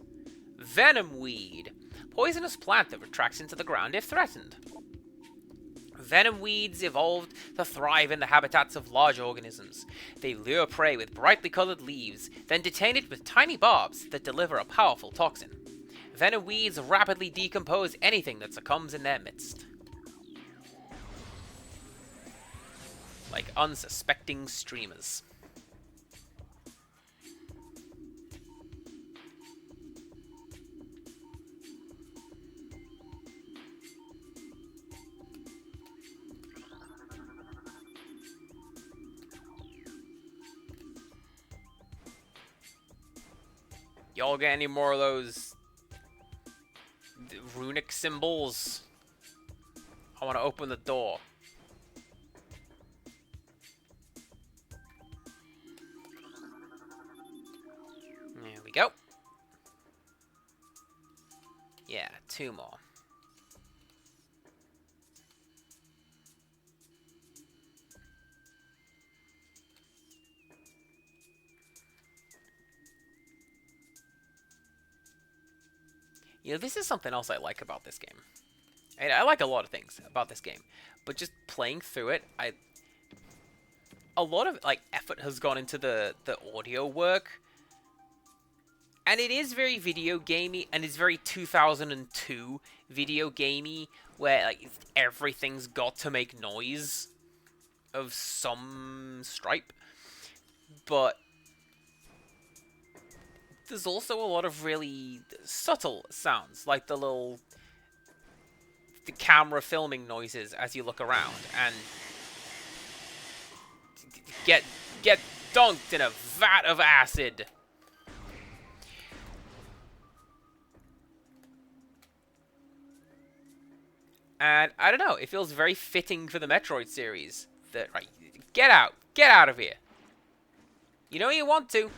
Venom weed. Poisonous plant that retracts into the ground if threatened. Venom weeds evolved to thrive in the habitats of large organisms. They lure prey with brightly colored leaves, then detain it with tiny barbs that deliver a powerful toxin. Venom weeds rapidly decompose anything that succumbs in their midst. Like unsuspecting streamers. Y'all get any more of those runic symbols? I want to open the door. There we go. Yeah, 2 more. You know, this is something else I like about this game. And I like a lot of things about this game, but just playing through it, a lot of like effort has gone into the audio work, and it is very video gamey, and it's very 2002 video gamey, where like everything's got to make noise of some stripe, but there's also a lot of really subtle sounds, like the camera filming noises as you look around, and get dunked in a vat of acid. And I don't know, it feels very fitting for the Metroid series. That right, get out of here. You know you want to.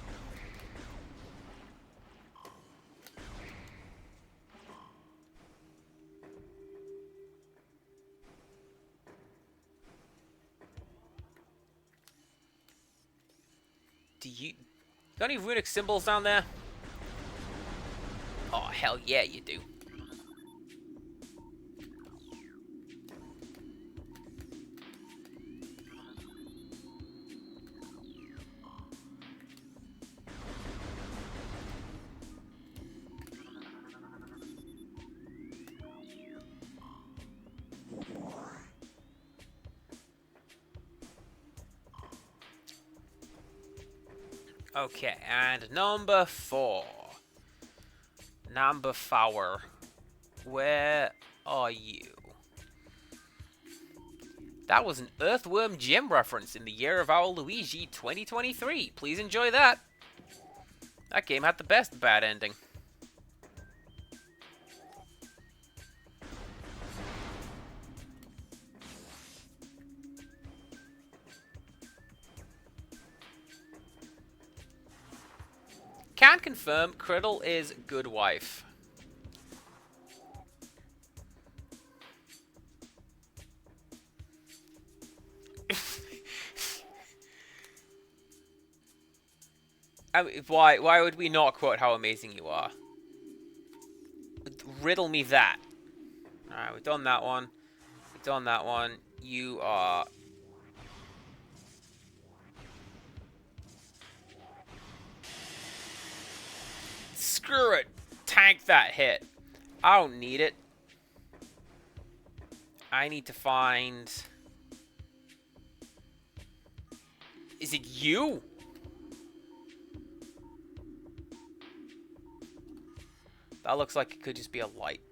Got any runic symbols down there? Oh, hell yeah, you do. Okay, and number 4. Number 4. Where are you? That was an Earthworm Jim reference in the year of our Luigi 2023. Please enjoy that. That game had the best bad ending. Can confirm Criddle is good wife. I mean, why would we not quote how amazing you are? Riddle me that. Alright, we've done that one. We've done that one. You are... Screw it. Tank that hit. I don't need it. I need to find... Is it you? That looks like it could just be a light.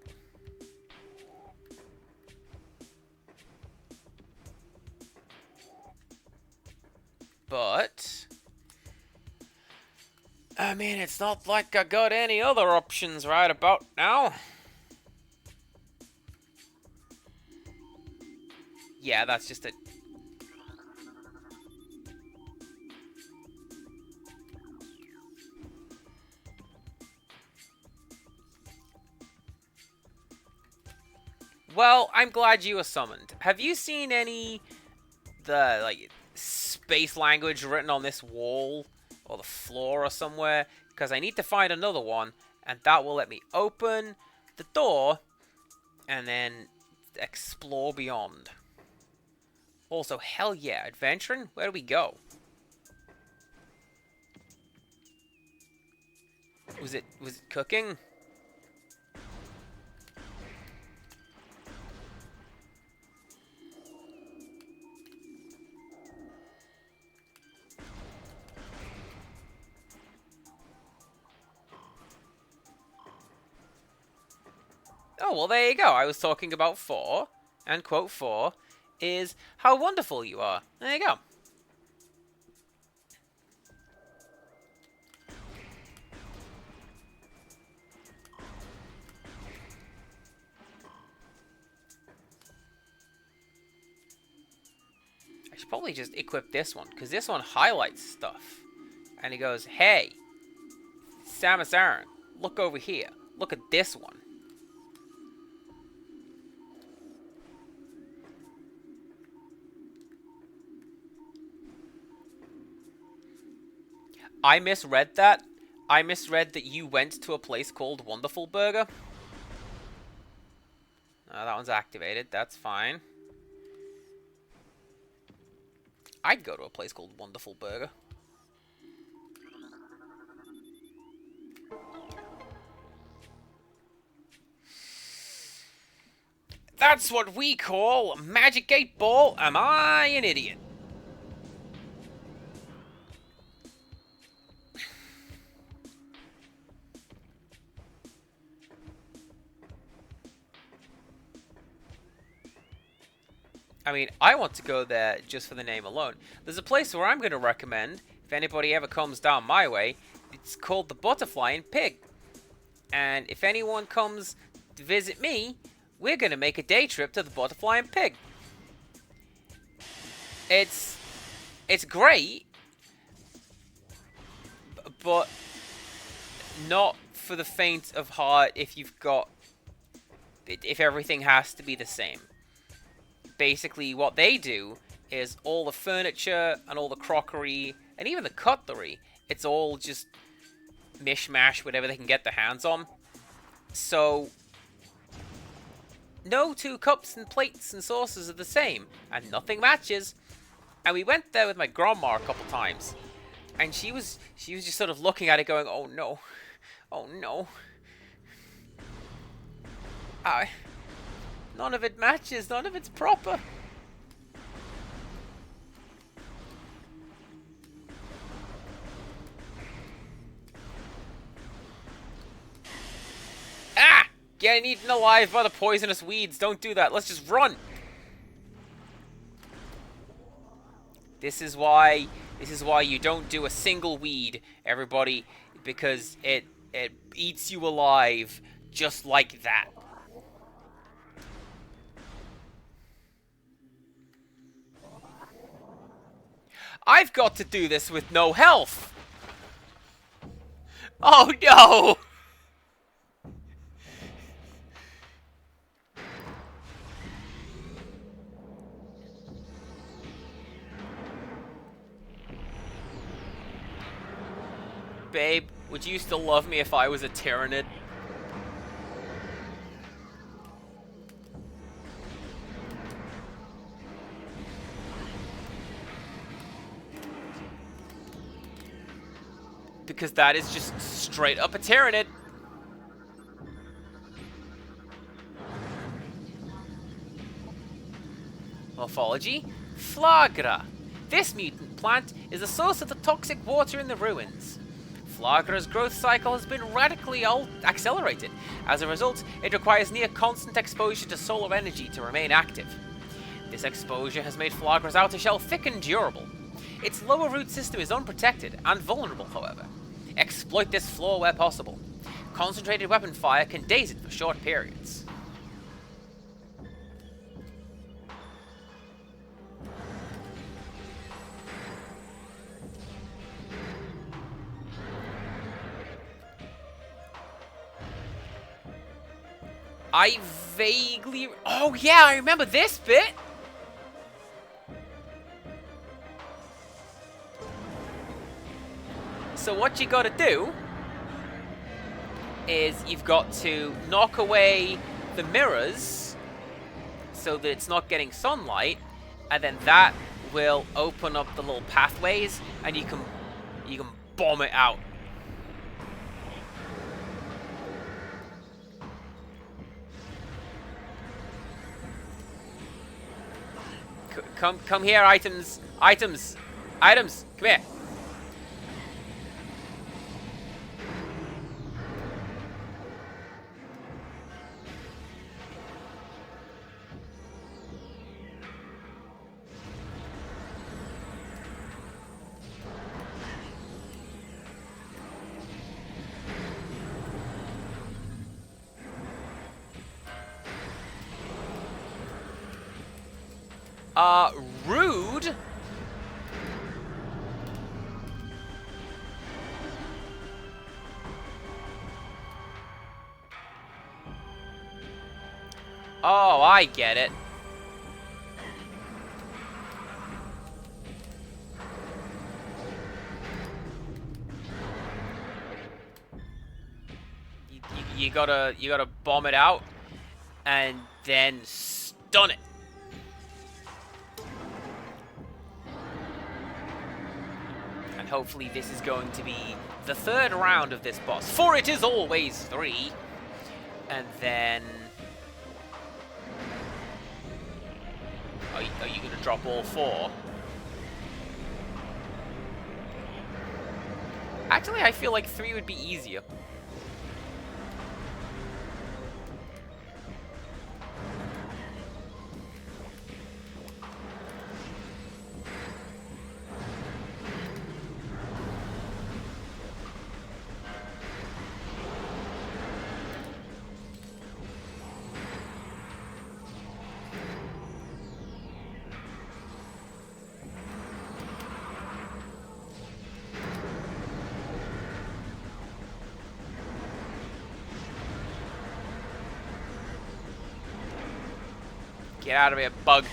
But... I mean, it's not like I got any other options right about now. Yeah, that's just it. Well, I'm glad you were summoned. Have you seen any the like space language written on this wall or the floor or somewhere, because I need to find another one, and that will let me open the door and then explore beyond. Also, hell yeah, adventuring? Where do we go? Was it cooking? Oh, well, there you go. I was talking about 4, and quote 4 is how wonderful you are. There you go. I should probably just equip this one, because this one highlights stuff. And he goes, hey, Samus Aran, look over here. Look at this one. I misread that. I misread that you went to a place called Wonderful Burger. That one's activated. That's fine. I'd go to a place called Wonderful Burger. That's what we call Magic 8 Ball. Am I an idiot? I mean, I want to go there just for the name alone. There's a place where I'm going to recommend, if anybody ever comes down my way. It's called the Butterfly and Pig. And if anyone comes to visit me, we're going to make a day trip to the Butterfly and Pig. It's great, but not for the faint of heart if everything has to be the same. Basically, what they do is all the furniture and all the crockery and even the cutlery, it's all just mishmash, whatever they can get their hands on. So, no 2 cups and plates and saucers are the same, and nothing matches. And we went there with my grandma a couple times, and she was just sort of looking at it going, oh no, oh no. None of it matches, none of it's proper. Ah! Getting eaten alive by the poisonous weeds. Don't do that. Let's just run. This is why you don't do a single weed, everybody, because it eats you alive just like that. I've got to do this with no health. Oh no! Babe, would you still love me if I was a Tyrannid? Because that is just straight up a Tyrannid. Morphology? Flagra. This mutant plant is the source of the toxic water in the ruins. Flagra's growth cycle has been radically accelerated. As a result, it requires near constant exposure to solar energy to remain active. This exposure has made Flagra's outer shell thick and durable. Its lower root system is unprotected and vulnerable, however. Exploit this flaw where possible. Concentrated weapon fire can daze it for short periods. I vaguely... Oh yeah, I remember this bit! So what you gotta do is you've got to knock away the mirrors so that it's not getting sunlight, and then that will open up the little pathways, and you can bomb it out. Come here, items, come here. Rude. Oh, I get it. You gotta bomb it out and then stun it. And hopefully this is going to be the third round of this boss, for it is always 3. And then are you gonna drop all 4? Actually, I feel like 3 would be easier. Get out of here, bug.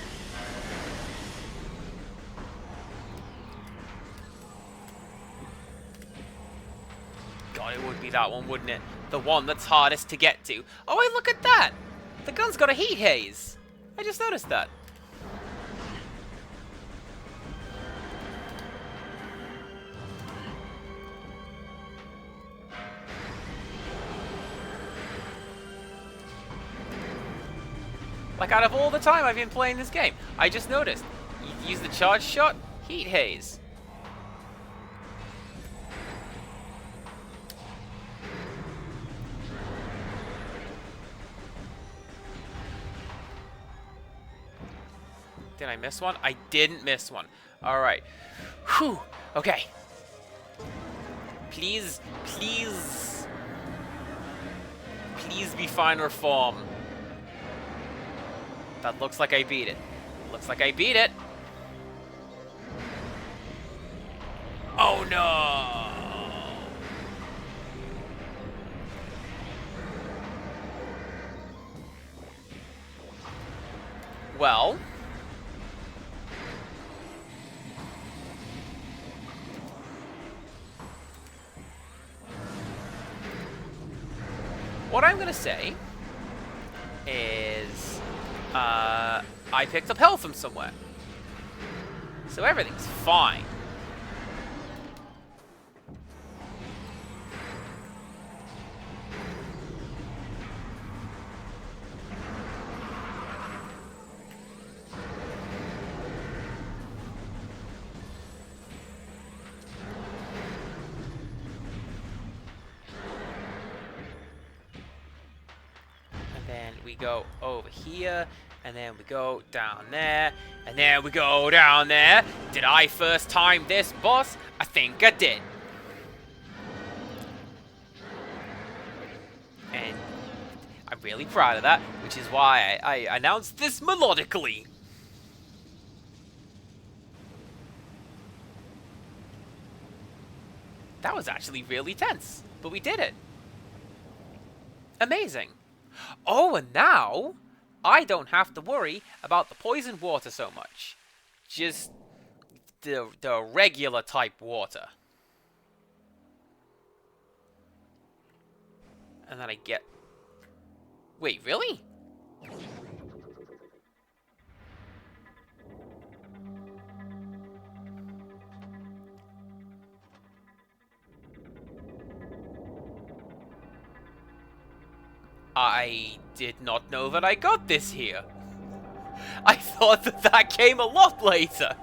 God, it would be that one, wouldn't it? The one that's hardest to get to. Oh, wait, look at that! The gun's got a heat haze. I just noticed that. Like, out of all the time I've been playing this game, I just noticed. You use the charge shot, heat haze. Did I miss one? I didn't miss one. Alright. Whew. Okay. Please, please. Please be final form. That looks like I beat it. Looks like I beat it. Oh no! Well, what I'm gonna say is I picked up health from somewhere. So everything's fine. And then we go over here. And then we go down there, and then we go down there. Did I first time this boss? I think I did. And I'm really proud of that, which is why I announced this melodically. That was actually really tense, but we did it. Amazing. Oh, and now I don't have to worry about the poison water so much. Just the regular type water. And then I get... Wait, really? I did not know that I got this here. I thought that that came a lot later.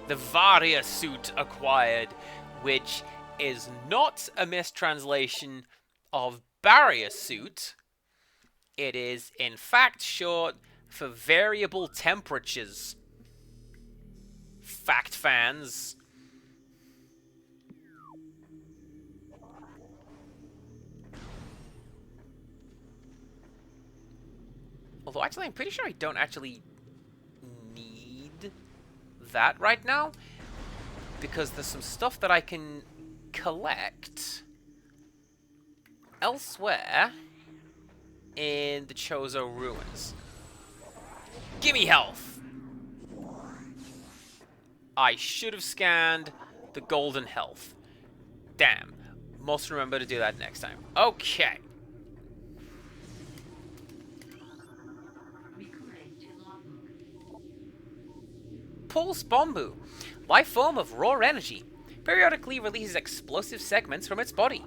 The Varia suit acquired, which is not a mistranslation of barrier suit. It is, in fact, short for variable temperatures. Fact fans. Although, actually, I'm pretty sure I don't actually need that right now, because there's some stuff that I can collect elsewhere in the Chozo Ruins. Gimme health! I should have scanned the golden health. Damn. Must remember to do that next time. Okay. Recording to logbook. Pulse Bombu. Life form of raw energy. Periodically releases explosive segments from its body.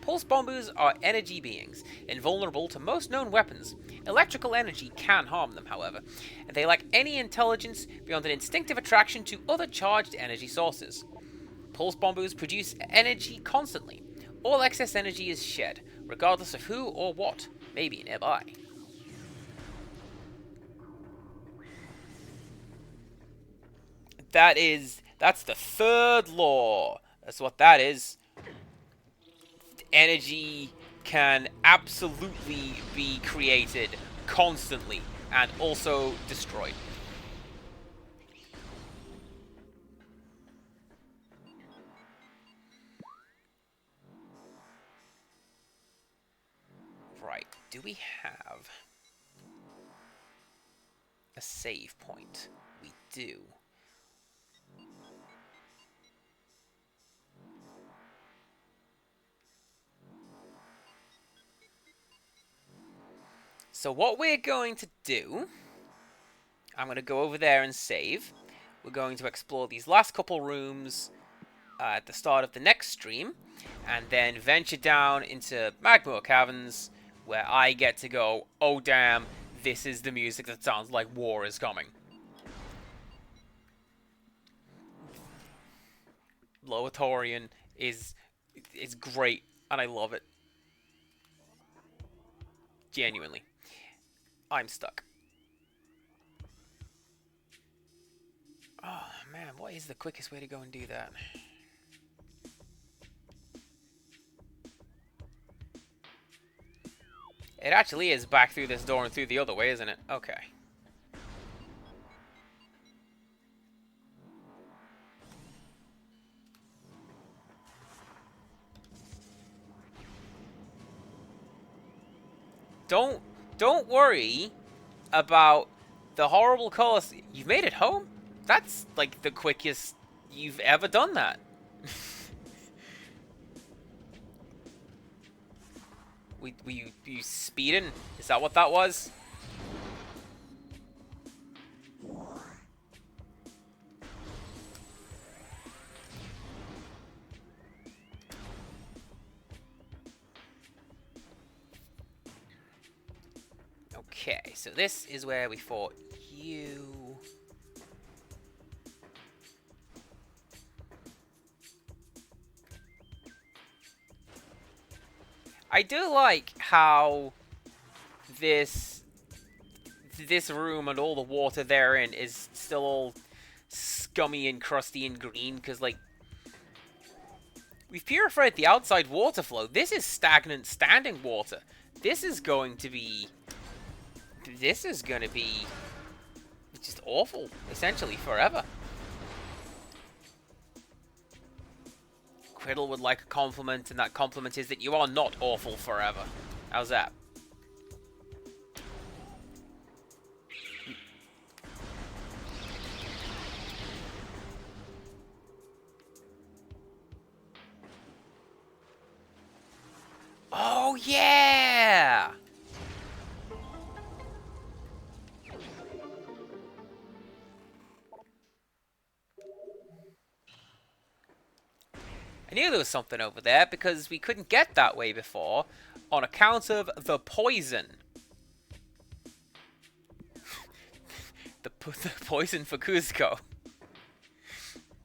Pulse Bombus are energy beings, invulnerable to most known weapons. Electrical energy can harm them, however, and they lack any intelligence beyond an instinctive attraction to other charged energy sources. Pulse Bombus produce energy constantly. All excess energy is shed, regardless of who or what may be nearby. That's the third law. That's what that is. Energy can absolutely be created constantly and also destroyed. Right, do we have a save point? We do. So what we're going to do, I'm going to go over there and save. We're going to explore these last couple rooms at the start of the next stream, and then venture down into Magmoor Caverns, where I get to go, oh damn, this is the music that sounds like war is coming. Loatorian is great, and I love it. Genuinely. I'm stuck. Oh man, what is the quickest way to go and do that? It actually is back through this door and through the other way, isn't it? Okay. Don't worry about the horrible colors. You've made it home? That's like the quickest you've ever done that. Were you speeding? Is that what that was? Okay, so this is where we fought you. I do like how this room and all the water therein is still all scummy and crusty and green, because, like, we've purified the outside water flow. This is stagnant standing water. This is going to be just awful, essentially, forever. Criddle would like a compliment, and that compliment is that you are not awful forever. How's that? Oh, yeah! I knew there was something over there because we couldn't get that way before on account of the poison. the poison for Kuzco.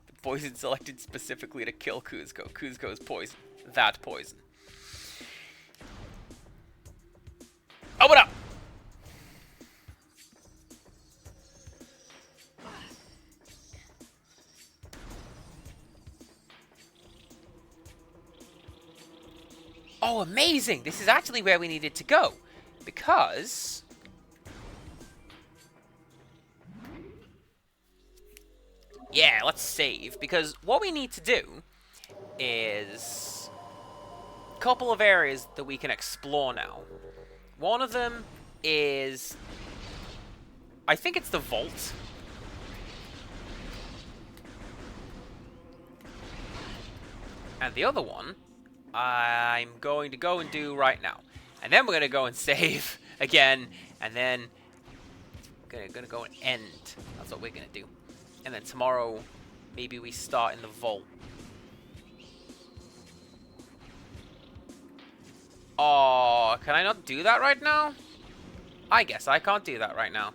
The poison selected specifically to kill Kuzco. Kuzco's poison. That poison. Open up! Oh, amazing! This is actually where we needed to go. Because... yeah, let's save. Because what we need to do is... a couple of areas that we can explore now. One of them is... I think it's the vault. And the other one... I'm going to go and do right now. And then we're going to go and save again. And then gonna go and end. That's what we're going to do. And then tomorrow, maybe we start in the vault. Oh, can I not do that right now? I guess I can't do that right now.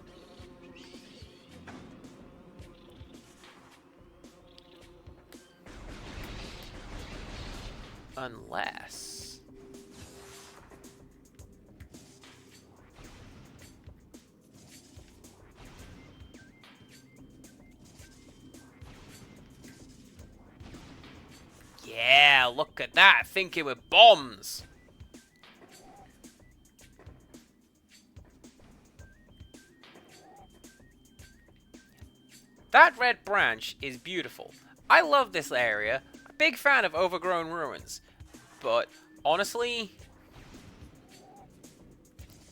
Unless... yeah, look at that. Thinking with bombs. That red branch is beautiful. I love this area. Big fan of overgrown ruins. But, honestly,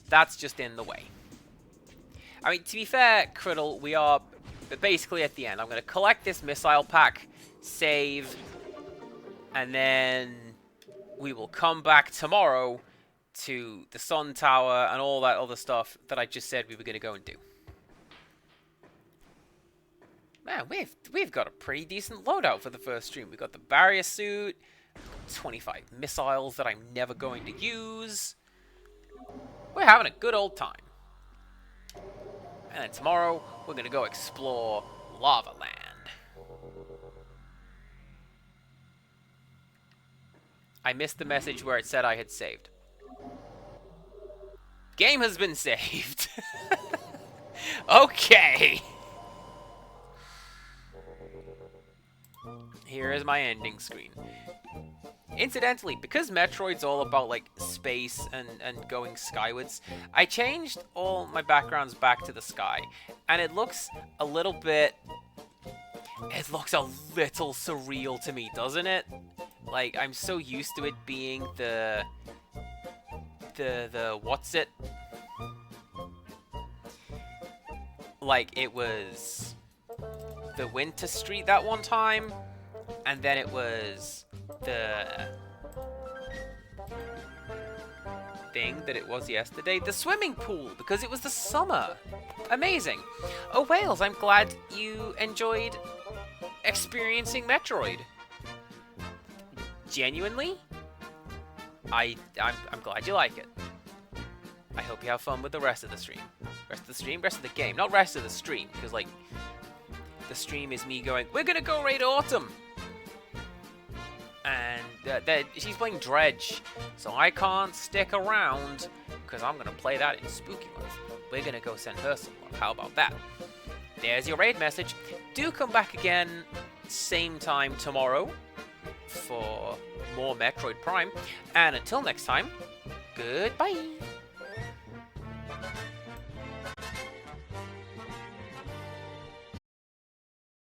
that's just in the way. I mean, to be fair, Criddle, we are basically at the end. I'm going to collect this missile pack, save, and then we will come back tomorrow to the Sun Tower and all that other stuff that I just said we were going to go and do. Man, we've got a pretty decent loadout for the first stream. We've got the barrier suit, 25 missiles that I'm never going to use. We're having a good old time. And then tomorrow, we're going to go explore Lava Land. I missed the message where it said I had saved. Game has been saved. Okay. Here is my ending screen. Incidentally, because Metroid's all about, like, space and going skywards, I changed all my backgrounds back to the sky. And it looks a little bit... it looks a little surreal to me, doesn't it? Like, I'm so used to it being the what's it? Like, it was the Winter Street that one time, and then it was the thing that it was yesterday, the swimming pool, because it was the summer. Amazing. Oh, Wales, I'm glad you enjoyed experiencing Metroid. Genuinely, I'm glad you like it. I hope you have fun with the rest of the stream. Rest of the stream? Rest of the game. Not rest of the stream, because, like, the stream is me going, we're gonna go raid Autumn! And she's playing Dredge, so I can't stick around, because I'm gonna play that in Spooky Month. We're gonna go send her some love. How about that? There's your raid message. Do come back again, same time tomorrow, for more Metroid Prime. And until next time, goodbye!